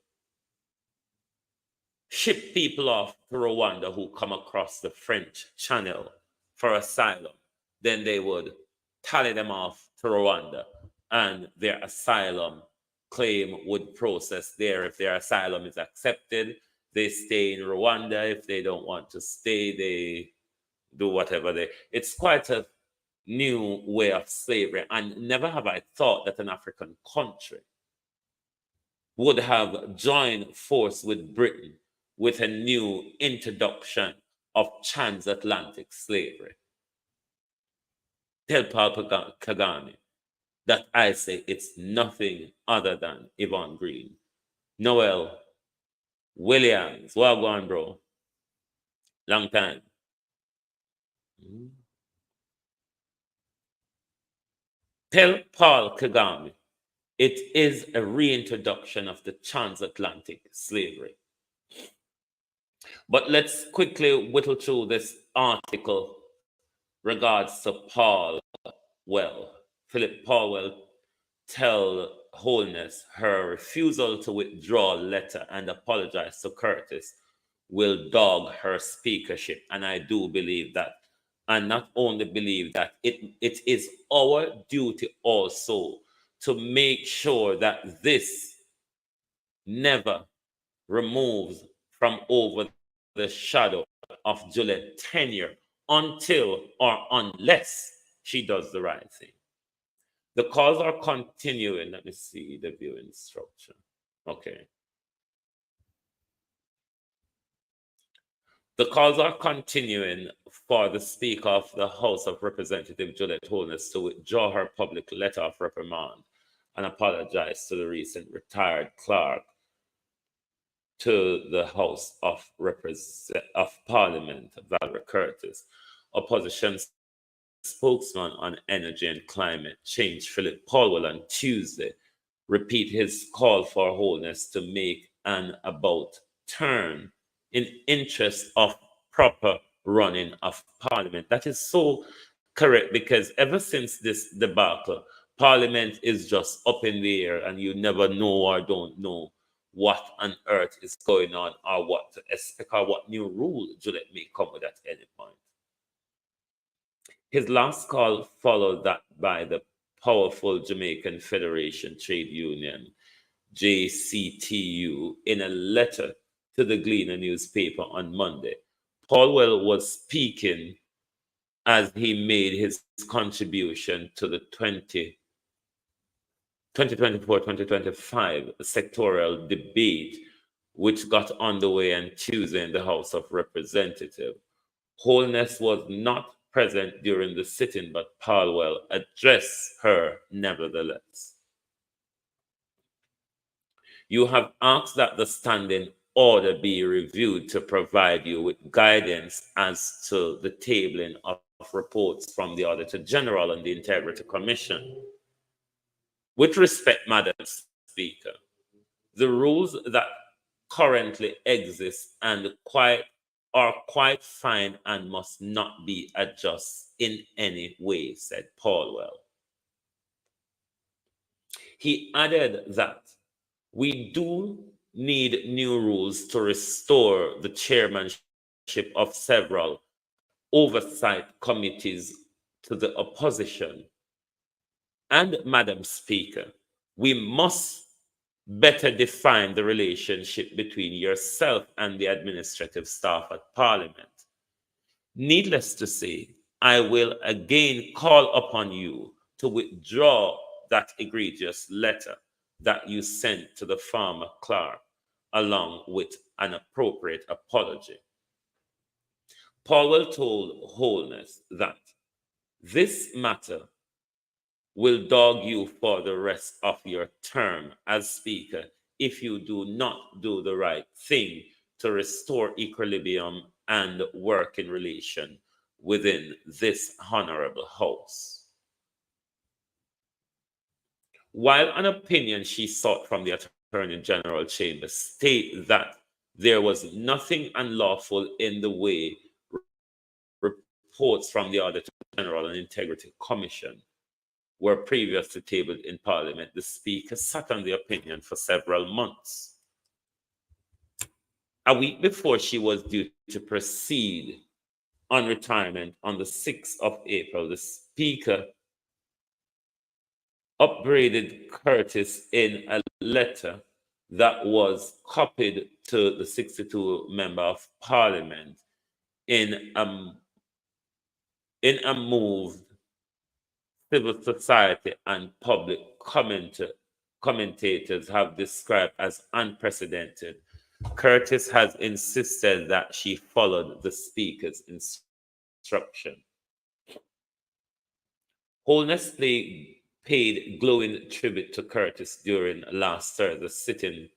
ship people off to Rwanda who come across the French Channel for asylum. Then they would tally them off to Rwanda, and their asylum claim would process there. If their asylum is accepted, they stay in Rwanda. If they don't want to stay, they do whatever they... It's quite a new way of slavery, and never have I thought that an African country would have joined force with Britain with a new introduction of transatlantic slavery. Tell Paul Kagame that I say it's nothing other than Yvonne Green. Noel Williams, well gone, bro. Long time. Tell Paul Kagame it is a reintroduction of the transatlantic slavery. But let's quickly whittle through this article regards to Paul Well. Philip Paulwell tell Holness her refusal to withdraw letter and apologize to Curtis will dog her speakership. And I do believe that. And not only believe that, it is our duty also to make sure that this never removes from over the shadow of Juliet's tenure until or unless she does the right thing. The calls are continuing. Let me see the viewing structure. Okay. The calls are continuing for the Speaker of the House of Representatives, Juliet Holness, to withdraw her public letter of reprimand and apologize to the recent retired clerk to the House of Parliament, Valerie Curtis. Opposition spokesman on energy and climate change, Philip Paulwell, on Tuesday, repeat his call for Holness to make an about turn in interest of proper running of Parliament. That is so correct, because ever since this debacle, Parliament is just up in the air and you never know or don't know what on earth is going on or what to expect or what new rule Juliet may come with at any point. His last call followed that by the powerful Jamaican Federation Trade Union, JCTU, in a letter to the Gleaner newspaper on Monday. Paulwell was speaking as he made his contribution to the 2024-2025 sectoral debate, which got underway on Tuesday in the House of Representatives. Holness was not present during the sitting, but Paulwell addressed her nevertheless. You have asked that the standing order be reviewed to provide you with guidance as to the tabling of reports from the Auditor General and the Integrity Commission. With respect, Madam Speaker, the rules that currently exist are quite fine and must not be adjusted in any way, said Paulwell. He added that we do need new rules to restore the chairmanship of several oversight committees to the opposition. And, Madam Speaker, we must better define the relationship between yourself and the administrative staff at Parliament. Needless to say, I will again call upon you to withdraw that egregious letter that you sent to the former clerk, along with an appropriate apology. Paulwell told Holness that this matter will dog you for the rest of your term as Speaker if you do not do the right thing to restore equilibrium and working relation within this honorable House. While an opinion she sought from the Attorney General Chamber stated that there was nothing unlawful in the way reports from the Auditor General and Integrity Commission were previously tabled in Parliament, the Speaker sat on the opinion for several months. A week before she was due to proceed on retirement on the 6th of April, the Speaker upbraided Curtis in a letter that was copied to the 62 member of Parliament in a move civil society and public commentators have described as unprecedented. Curtis has insisted that she followed the Speaker's instruction. Holness paid glowing tribute to Curtis during last Thursday's sitting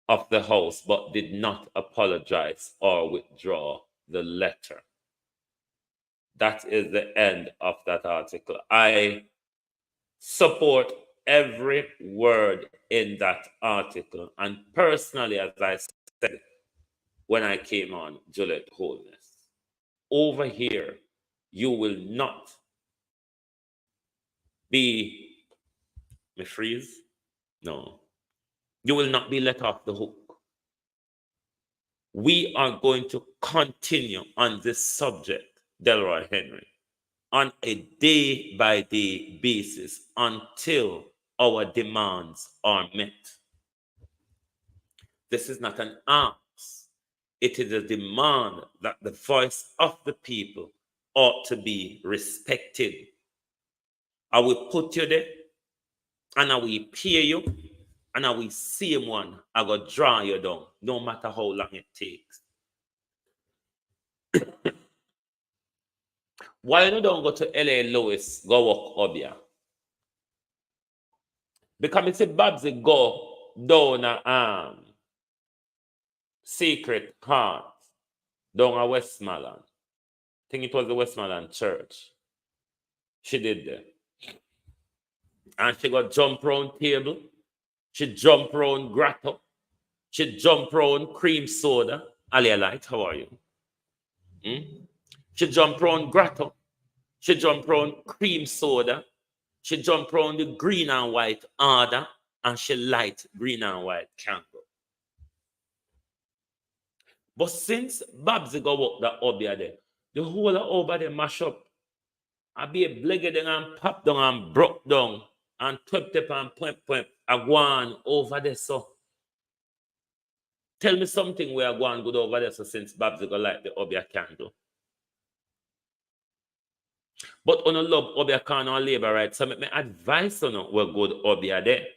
of the House, but did not apologize or withdraw the letter. That is the end of that article. I support every word in that article. And personally, as I said when I came on, Juliet Holness, over here, you will not be, me freeze? No. You will not be let off the hook. We are going to continue on this subject, Delroy Henry, on a day-by-day basis until our demands are met. This is not an ask. It is a demand that the voice of the people ought to be respected. I will put you there, and I will pay you, and I will see one. I will draw you down, no matter how long it takes. Why you don't go to LA Lewis, go walk up here? Because it's a Babsy go down a Secret Heart down a Westmoreland. I think it was the Westmoreland Church. She did that. And she got jump round table. She jump round grotto. She jump round cream soda. Alia Light, how are you? She jump round grotto. She jump round cream soda. She jump round the green and white order. and she light green and white can't go. But since Babsy go walk that obia there, the whole of over there mash up. I be a bleggy down and pop down and broke down and twip and point I go on over there. So tell me something where I go on good over there. So since Babsy go like the obia candle. But on a love obia can on labor right. So make me advice on where good obia there.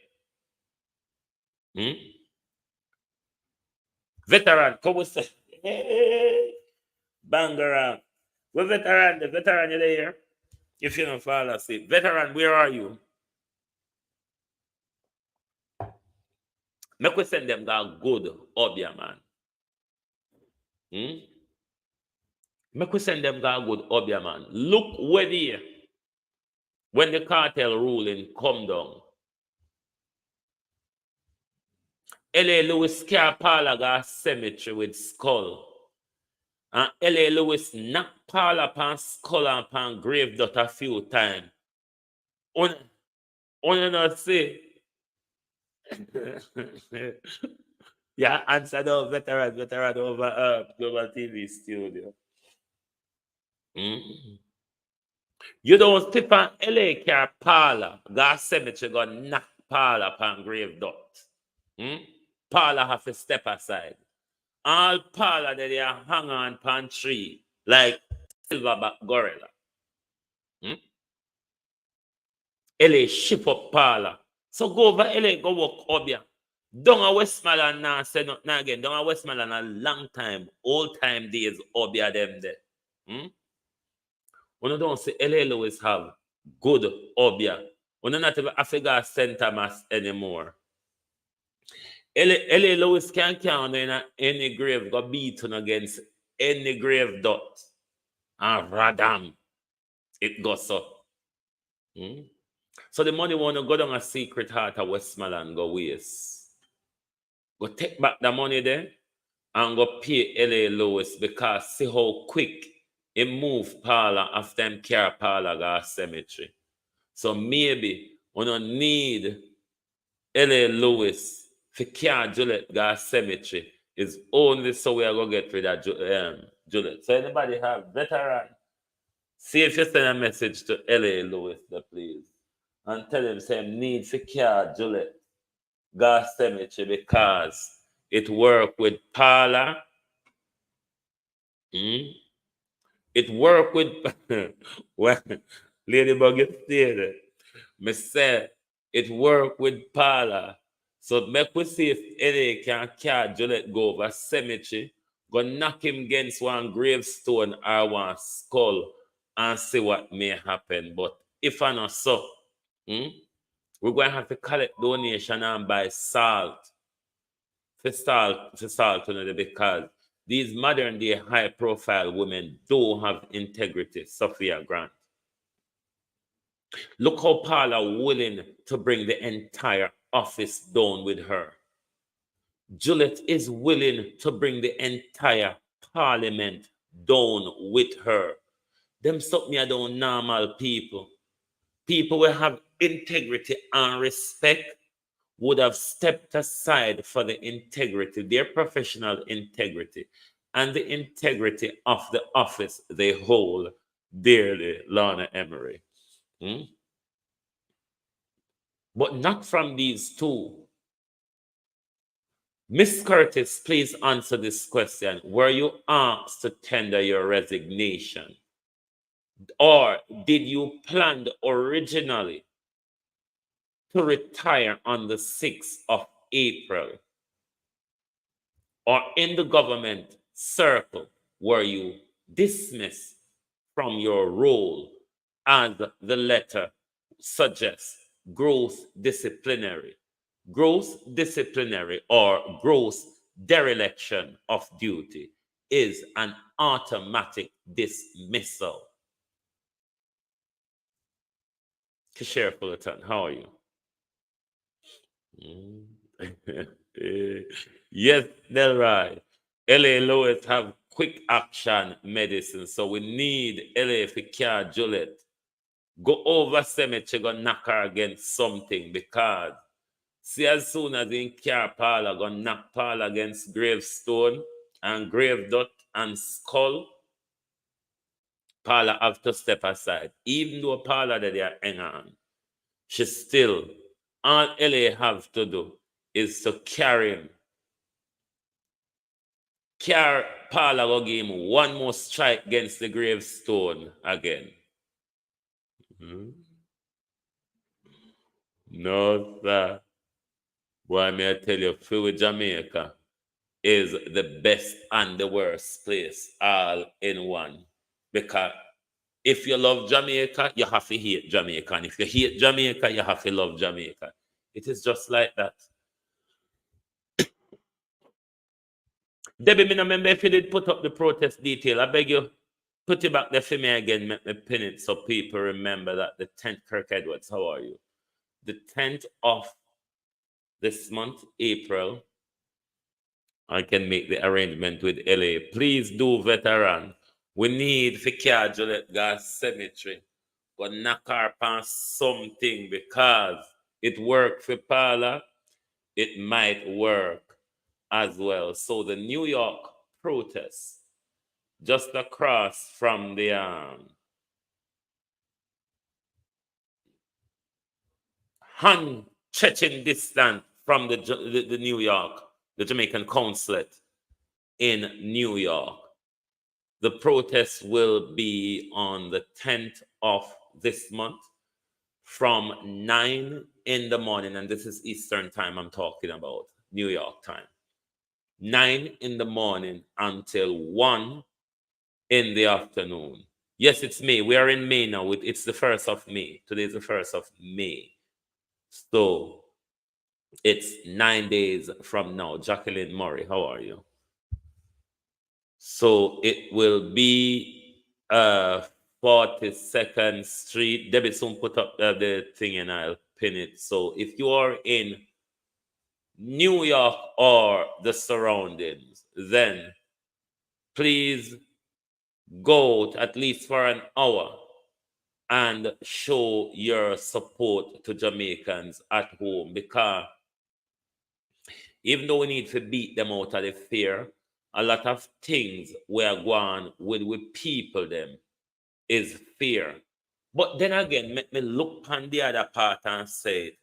Veteran, come with say. Hey, Bangara. We're veteran, the veteran you there. If you don't fall asleep. Veteran, where are you? Make we send them that good obia, man. Make we send them that good obia, man. Look where they, when the cartel ruling come down. L.A. Lewis car parlor got cemetery with skull. And L.A. Lewis knock parlor upon skull and upon grave dot a few times. On not say. Yeah, answer the veteran over Global TV studio. You don't step on LA car parlor, got cemetery got knock parlor upon grave dot. Parlor have to step aside. All parlor that they are hang on pan tree like silverback gorilla. LA ship up parlor. So go over LA, go walk obia. Down a Westmoreland now say nothing again. Down a Westmoreland a long time, old time days obia them there. When you don't see LA Lewis have good obia. When you not even Africa Center Mass anymore. LA Lewis can't count in any grave got beaten against any grave dot. And radam, it goes up. So the money wanna go down a secret heart of Westmoreland go waste. Go take back the money there and go pay LA Lewis because see how quick it move parlor after them car parlor got cemetery. So maybe we don't need LA Lewis for car Juliet got cemetery is only so we are going to get rid of Juliet. So anybody have veteran? See if you send a message to LA Lewis, please. And tell him same need for car Juliet got cemetery because it work with parlor. It work with well, Ladybug is there. Me say it work with parlor. So make we see if any can carry Juliet go over cemetery, go knock him against one gravestone or one skull and see what may happen. But if I not so, we're going to have to collect donation and buy salt. For salt, because these modern day high profile women don't have integrity. Sophia Grant. Look how Paula willing to bring the entire office down with her. Juliet is willing to bring the entire parliament down with her. Them stop me down normal people. People will have integrity and respect would have stepped aside for the integrity, their professional integrity, and the integrity of the office they hold dearly, Lorna Emery. But not from these two. Miss Curtis, please answer this question. Were you asked to tender your resignation? Or did you plan originally to retire on the 6th of April? Or in the government circle, were you dismissed from your role as the letter suggests, gross disciplinary or gross dereliction of duty is an automatic dismissal? Kishare Fullerton, how are you? Yes, Delroy. LA Lewis have quick action medicine, so we need LA for care Juliet. Go over cemetery, go knock her against something because See, as soon as in car Paula gonna knock Paula against gravestone and grave dot and skull, Paula have to step aside. Even though Paula that they are hang on, she still, all LA have to do is to carry him. Carry Paula go give him one more strike against the gravestone again. No, sir. Why may I tell you, Philly, Jamaica is the best and the worst place all in one. Because if you love Jamaica, you have to hate Jamaica. And if you hate Jamaica, you have to love Jamaica. It is just like that. Debbie, me no remember if you did put up the protest detail. I beg you, put it back there for me again, make me pin it so people remember that the 10th, Kirk Edwards, how are you? The 10th of this month, April, I can make the arrangement with LA. Please do, veteran. We need for Juliet Gas Cemetery. But knock her past something because it worked for Paula. It might work as well. So the New York protest, just across from the hand-stretching distance from the New York, the Jamaican consulate in New York. The protest will be on the 10th of this month from 9 in the morning, and this is Eastern time I'm talking about, New York time. 9 in the morning until 1 in the afternoon. Yes, it's May. We are in May now. It's the 1st of May. Today is the 1st of May. So it's 9 days from now. Jacqueline Murray, how are you? So it will be 42nd Street. Debbie soon put up the thing and I'll pin it. So if you are in New York or the surroundings, then please go at least for an hour and show your support to Jamaicans at home, because even though we need to beat them out of the fear, a lot of things we are going with people them is fear. But then again, make me look on the other part and say,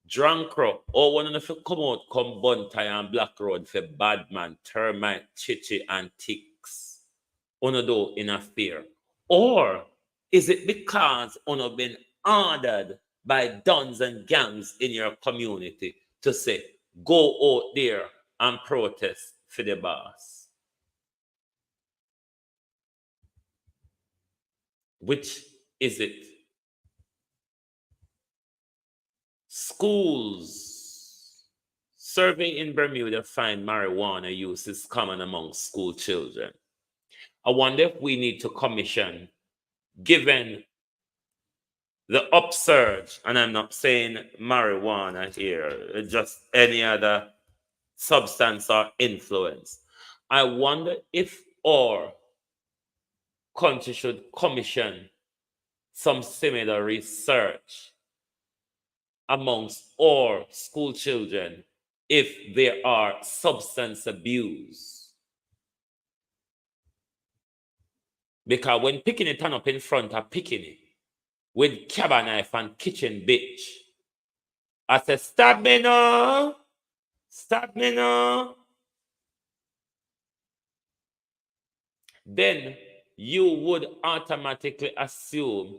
drunk rock, or one of you come out, come Buntai and Black Road for bad man, termite, chichi, and ticks. Uno do in a fear. Or is it because uno been ordered by dons and gangs in your community to say, go out there and protest for the boss? Which is it? Schools. Survey in Bermuda find marijuana use is common among school children. I wonder if we need to commission, given the upsurge, and I'm not saying marijuana here, just any other substance or influence. I wonder if our country should commission some similar research amongst our school children if there are substance abuse. Because when picking it turn up in front of picking it with cabin knife and kitchen bitch, I said, stop me now. Stop me now. Then you would automatically assume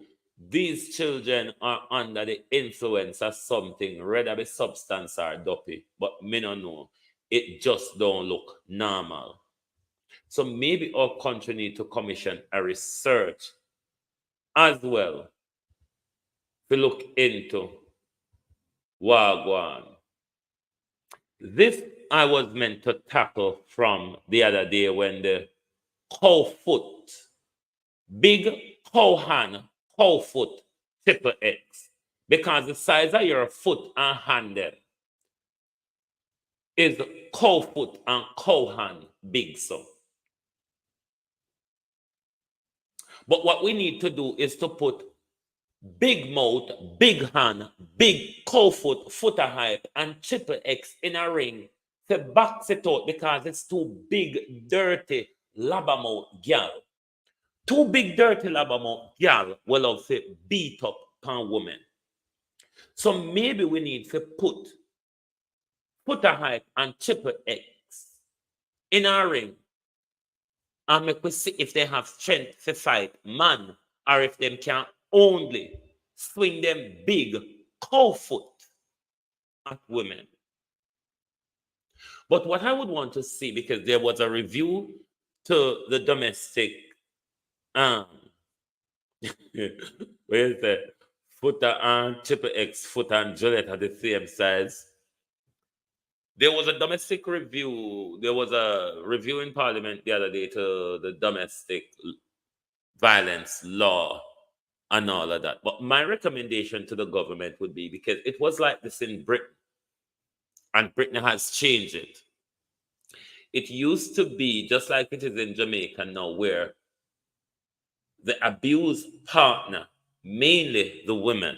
these children are under the influence of something, whether be substance or dopey. But me no know. It just don't look normal. So maybe our country need to commission a research as well to look into Wagwan. This I was meant to tackle from the other day when the cow foot, big cow hand, cow foot, triple X, because the size of your foot and hand is cow foot and cow hand big so. But what we need to do is to put big mouth, big hand, big cow foot, footer hype, and triple X in a ring to box it out because it's too big, dirty, labamouth gal. Too big, dirty labamouth gal will love to beat up pan woman. So maybe we need to put footer hype and triple X in a ring and make we see if they have strength to fight man or if them can only swing them big cow foot at women. But what I would want to see, because there was a review to the domestic where is that footer and triple X footer and Juliet are the same size. There was a domestic review. There was a review in Parliament the other day to the domestic violence law and all of that. But my recommendation to the government would be, because it was like this in Britain, and Britain has changed it. It used to be just like it is in Jamaica now, where the abused partner, mainly the women,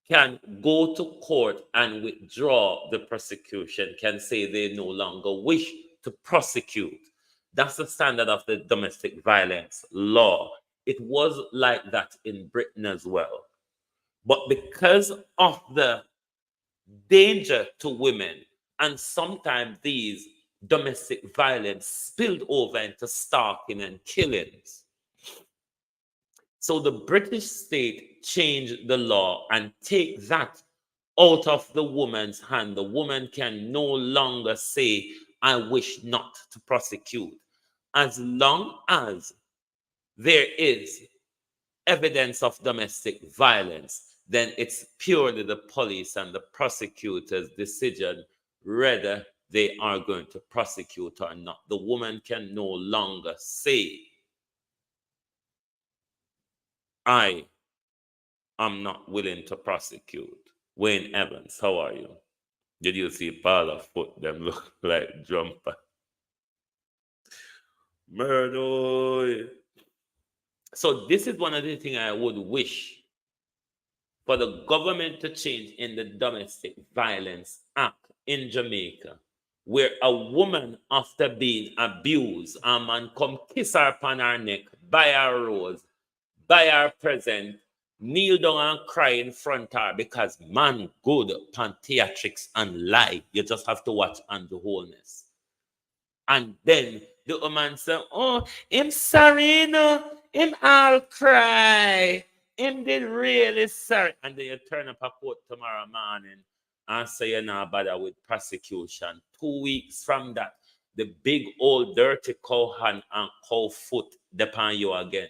can go to court and withdraw the prosecution, can say they no longer wish to prosecute. That's the standard of the domestic violence law. It was like that in Britain as well. But because of the danger to women, and sometimes these domestic violence spilled over into stalking and killings, so the British state changed the law and take that out of the woman's hand. The woman can no longer say, I wish not to prosecute. As long as there is evidence of domestic violence, then it's purely the police and the prosecutor's decision whether they are going to prosecute or not. The woman can no longer say, I am not willing to prosecute. Wayne Evans, how are you? Did you see Paula foot them look like jumper? Murder. So this is one of the things I would wish for the government to change in the Domestic Violence Act in Jamaica, where a woman, after being abused, a man come kiss her upon her neck, buy her rose, buy her present, kneel down and cry in front of her because man good pan theatrics and lie. You just have to watch Andrew Holness. And then the woman say, oh, him sorry, no, him all cry. Him did really sorry. And then you turn up a court tomorrow morning and say you're not bother with prosecution. 2 weeks from that, the big old dirty cow hand and cow foot depend you again.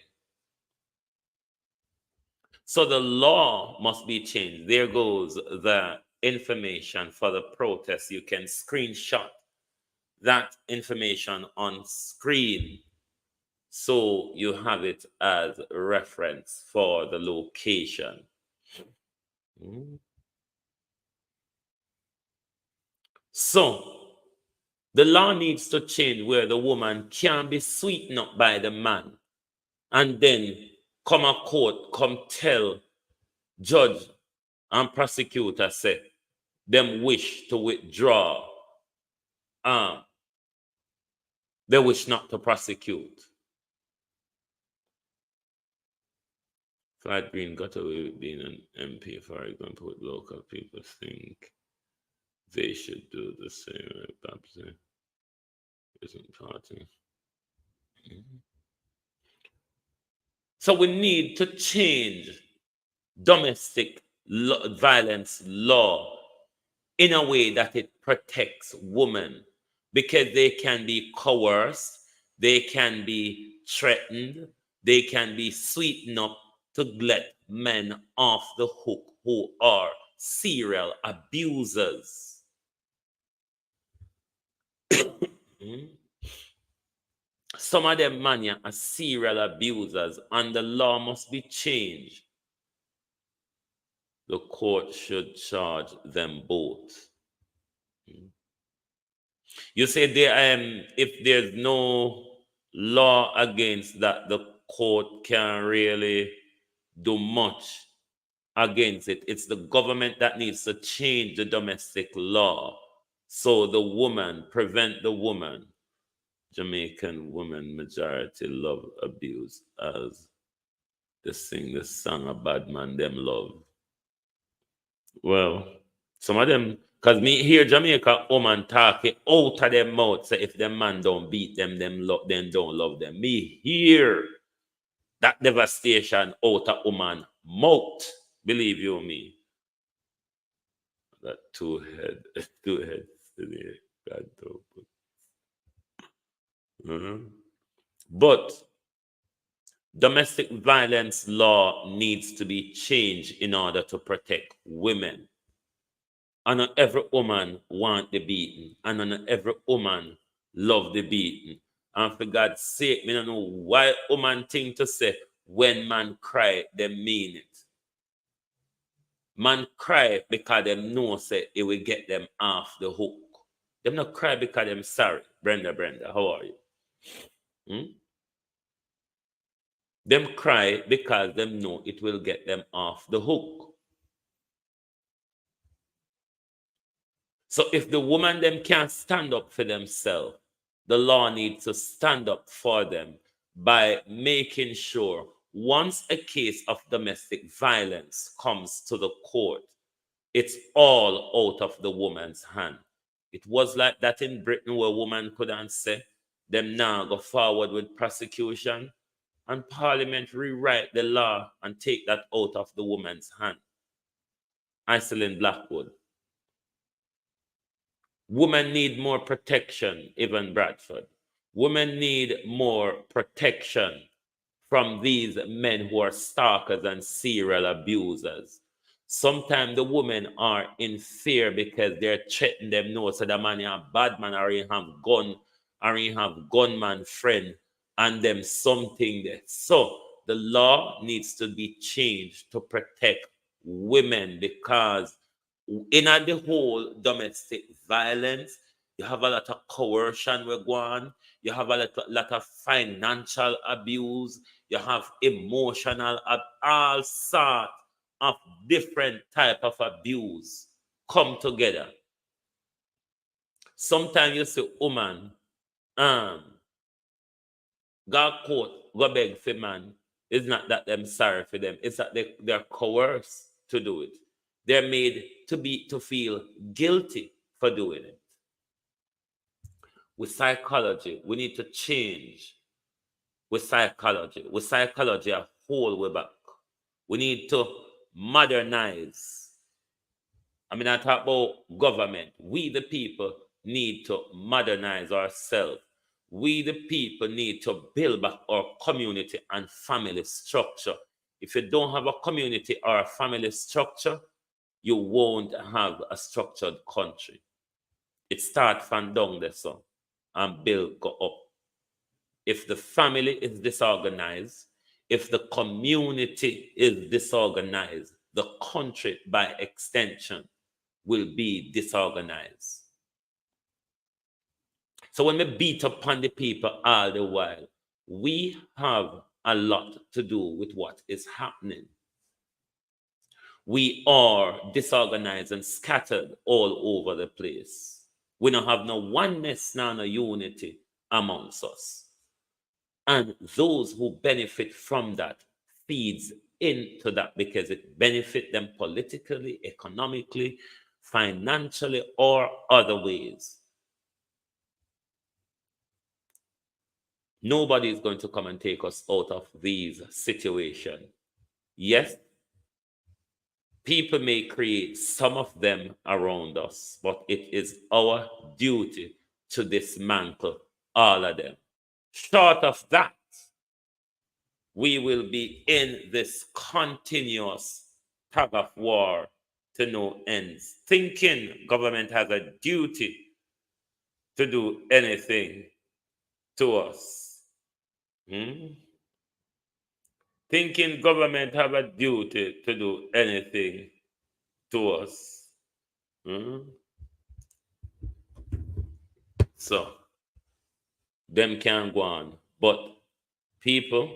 So the law must be changed. There goes the information for the protest. You can screenshot that information on screen so you have it as reference for the location. So the law needs to change where the woman can be sweetened up by the man and then come a court, come tell judge and prosecutor say them wish to withdraw. They wish not to prosecute. Flat Green got away with being an MP, for example, with local people think they should do the same. Babsy isn't party. So we need to change domestic violence law in a way that it protects women, because they can be coerced, they can be threatened, they can be sweetened up to let men off the hook who are serial abusers. Some of them man are serial abusers, and the law must be changed. The court should charge them both. You say there, if there's no law against that, the court can really do much against it. It's the government that needs to change the domestic law so the woman, prevent the woman. Jamaican women majority love abuse as they sing the song a bad man them love. Well, some of them, because me hear Jamaica woman talk it out of their mouth, say if them man don't beat them, them don't love them. Me hear that devastation out of woman mouth, believe you me. That two heads today. God don't put. But domestic violence law needs to be changed in order to protect women. And not every woman want the beaten, and not every woman love the beaten. And for God's sake, me don't know why woman think to say when man cry, they mean it. Man cry because them know say it will get them off the hook. Them not cry because them sorry. Brenda, how are you? Them cry because them know it will get them off the hook. So if the woman them can't stand up for themselves, the law needs to stand up for them by making sure once a case of domestic violence comes to the court, it's all out of the woman's hand. It was like that in Britain where women couldn't say them now go forward with prosecution, and Parliament rewrite the law and take that out of the woman's hand. Iselin Blackwood. Women need more protection, Evan Bradford. Women need more protection from these men who are stalkers and serial abusers. Sometimes the women are in fear because they're threatening them. No, so the man is a bad man, or he have gun, or he have gunman friend, and them something there. So the law needs to be changed to protect women, because in the whole domestic violence, you have a lot of coercion we go on, you have a lot of financial abuse, you have emotional, all sorts of different type of abuse come together. Sometimes you see woman go court, go beg for man. It's not that them sorry for them, it's that they're coerced to do it. They're made to feel guilty for doing it. With psychology, we need to change. With psychology, a whole way back. We need to modernize. I mean, I talk about government. We, the people, need to modernize ourselves. We, the people, need to build back our community and family structure. If you don't have a community or a family structure, you won't have a structured country. It starts from down there, so, and build go up. If the family is disorganized, if the community is disorganized, the country, by extension, will be disorganized. So when we beat upon the people all the while, we have a lot to do with what is happening. We are disorganized and scattered all over the place. We don't have no oneness, no unity amongst us. And those who benefit from that feeds into that because it benefits them politically, economically, financially, or other ways. Nobody is going to come and take us out of these situations. Yes, people may create some of them around us, but it is our duty to dismantle all of them. Short of that, we will be in this continuous tug of war to no ends, thinking government has a duty to do anything to us. Thinking government have a duty to do anything to us. So, them can go on. But people,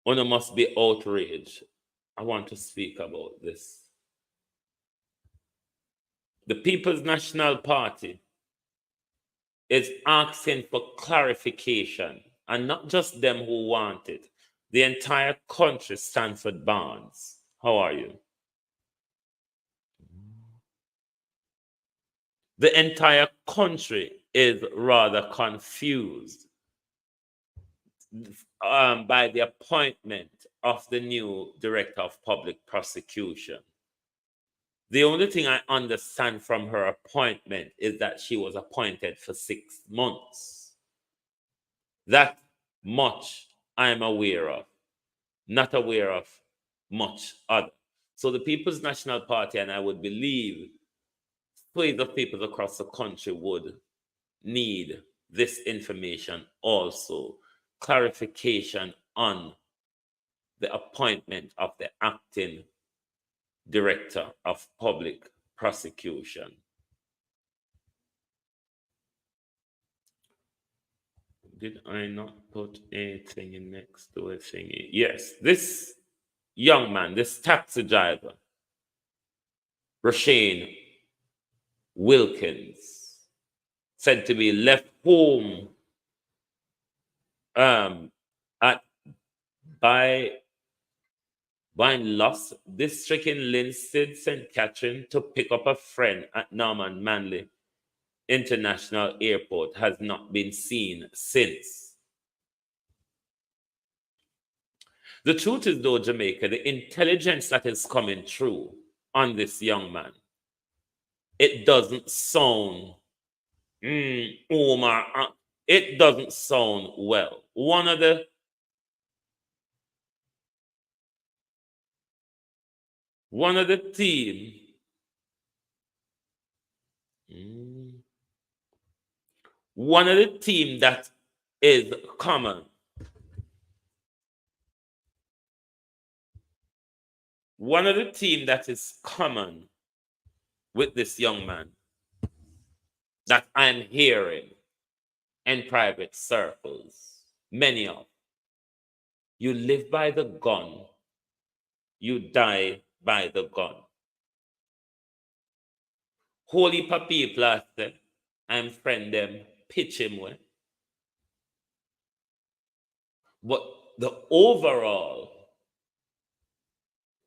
One must be outraged. I want to speak about this. The People's National Party is asking for clarification, and not just them who want it. The entire country, Stanford Barnes. How are you? The entire country is rather confused by the appointment of the new director of public prosecution. The only thing I understand from her appointment is that she was appointed for 6 months. That much I'm aware of, not aware of much other. So the People's National Party, and I would believe swathes of people across the country would need this information also. Clarification on the appointment of the acting director of public prosecution. Did I not put anything in next to a thingy? Yes, this young man, this taxi driver, Rashane Wilkins, said to be left home at Vine Loss District in Linstead, St. Catherine, to pick up a friend at Norman Manley International Airport has not been seen since. The truth is, though, Jamaica, the intelligence that is coming through on this young man, it doesn't sound, Omar, it doesn't sound well. One of the team, one of the team that is common, one of the team that is common with this young man that I'm hearing in private circles, many of, you live by the gun, you die by the gun. Holy people are say, I'm friend them, pitch him with. But the overall,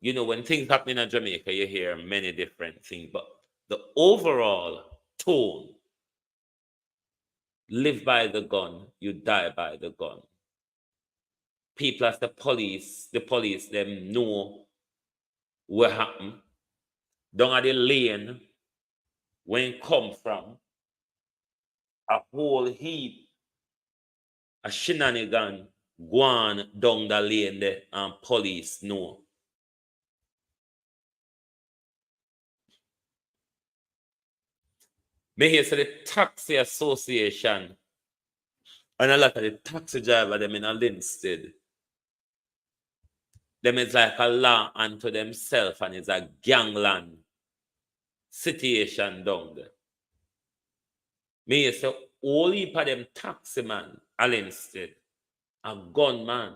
you know, when things happen in Jamaica, you hear many different things, but the overall tone, live by the gun, you die by the gun. People as the police, them know what happened. Down at the lane, when it come from, a whole heap, a shenanigan, go on down the lane there, and police know. Me hear say the taxi association and a lot of the taxi driver them in a Linstead, them is like a law unto themselves, and it's a gangland situation down there. Me hear say all heap of them taxi man a Linstead, a gunman,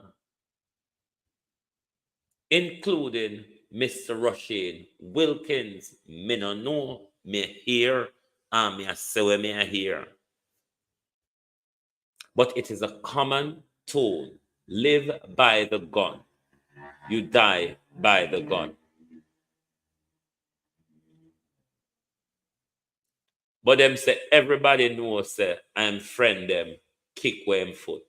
including Mr. Rashane Wilkins. Me no know, me hear, and me say what me hear. But it is a common tone. Live by the gun. You die by the gun. But them say everybody knows say I'm friend them, kick them foot.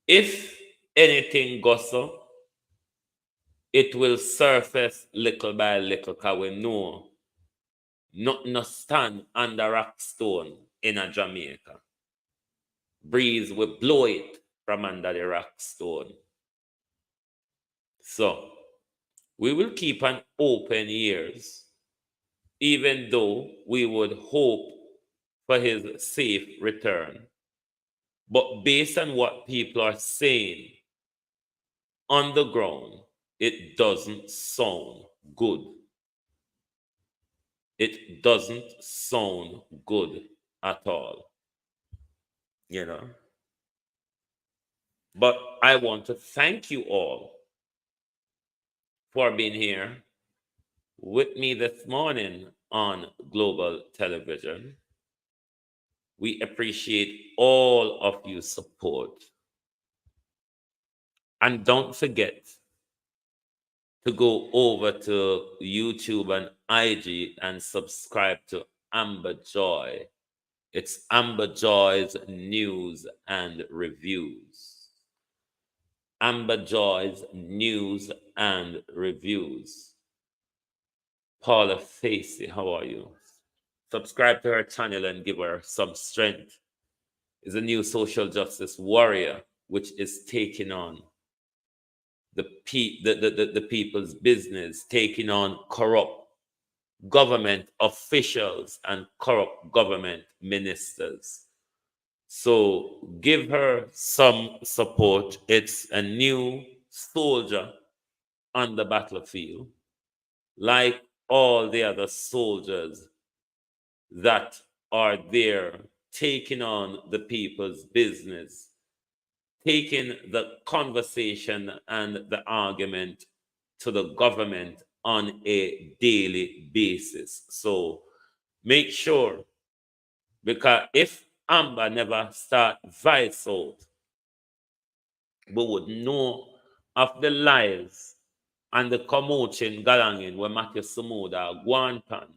If anything goes so, it will surface little by little, because we know nothing stand under rock stone in a Jamaica. Breeze will blow it from under the rock stone. So we will keep an open ears, even though we would hope for his safe return. But based on what people are saying on the ground, it doesn't sound good. It doesn't sound good at all. You know? But I want to thank you all for being here with me this morning on Global Television. We appreciate all of your support. And don't forget to go over to YouTube and IG and subscribe to Amber Joy. It's Amber Joy's News and Reviews. Amber Joy's News and Reviews. Paula Facey, how are you? Subscribe to her channel and give her some strength. Is a new social justice warrior which is taking on the people's business, taking on corrupt government officials and corrupt government ministers. So give her some support. It's a new soldier on the battlefield, like all the other soldiers that are there taking on the people's business, taking the conversation and the argument to the government on a daily basis. So make sure, because if Amber never start vice out, we would know of the lies and the commotion galangin where Matthew Samuda Guantan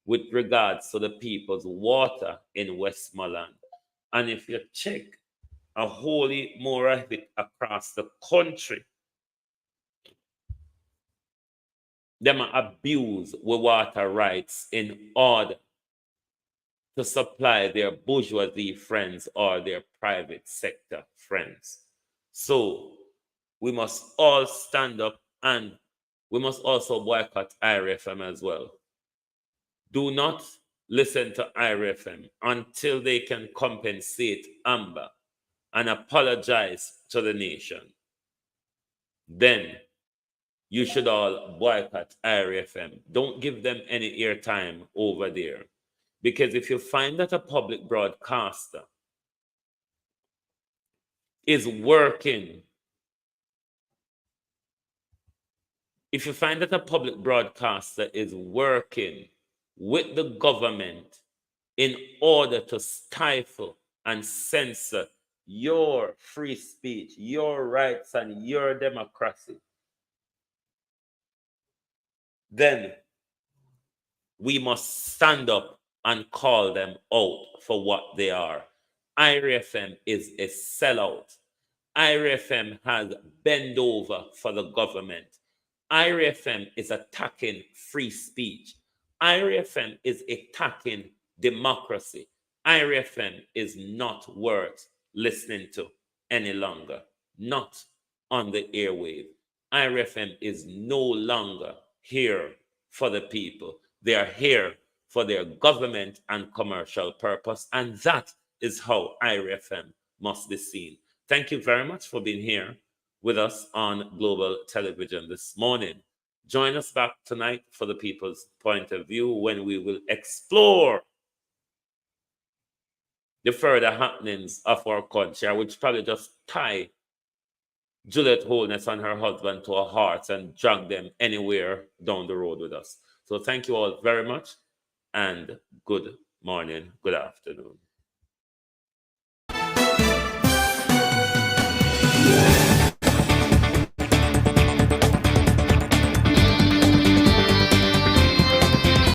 with regards to the people's water in Westmoreland. And if you check a wholly more of it across the country, them abuse with water rights in order to supply their bourgeoisie friends or their private sector friends. So we must all stand up, and we must also boycott IRFM as well. Do not listen to IRFM until they can compensate Amber and apologize to the nation. Then you should all boycott IRFM. Don't give them any airtime over there. Because if you find that a public broadcaster is working, if you find that a public broadcaster is working with the government in order to stifle and censor your free speech, your rights, and your democracy, then we must stand up and call them out for what they are. IRFM is a sellout. IRFM has bent over for the government. IRFM is attacking free speech. IRFM is attacking democracy. IRFM is not worth listening to any longer, not on the airwave. IRFM is no longer here for the people. They are here for their government and commercial purpose, and that is how IRFM must be seen. Thank you very much for being here with us on Global Television this morning. Join us back tonight for the people's point of view, when we will explore the further happenings of our country, which probably just tie Juliet Holness and her husband to our hearts and drag them anywhere down the road with us. So thank you all very much, and good morning, good afternoon.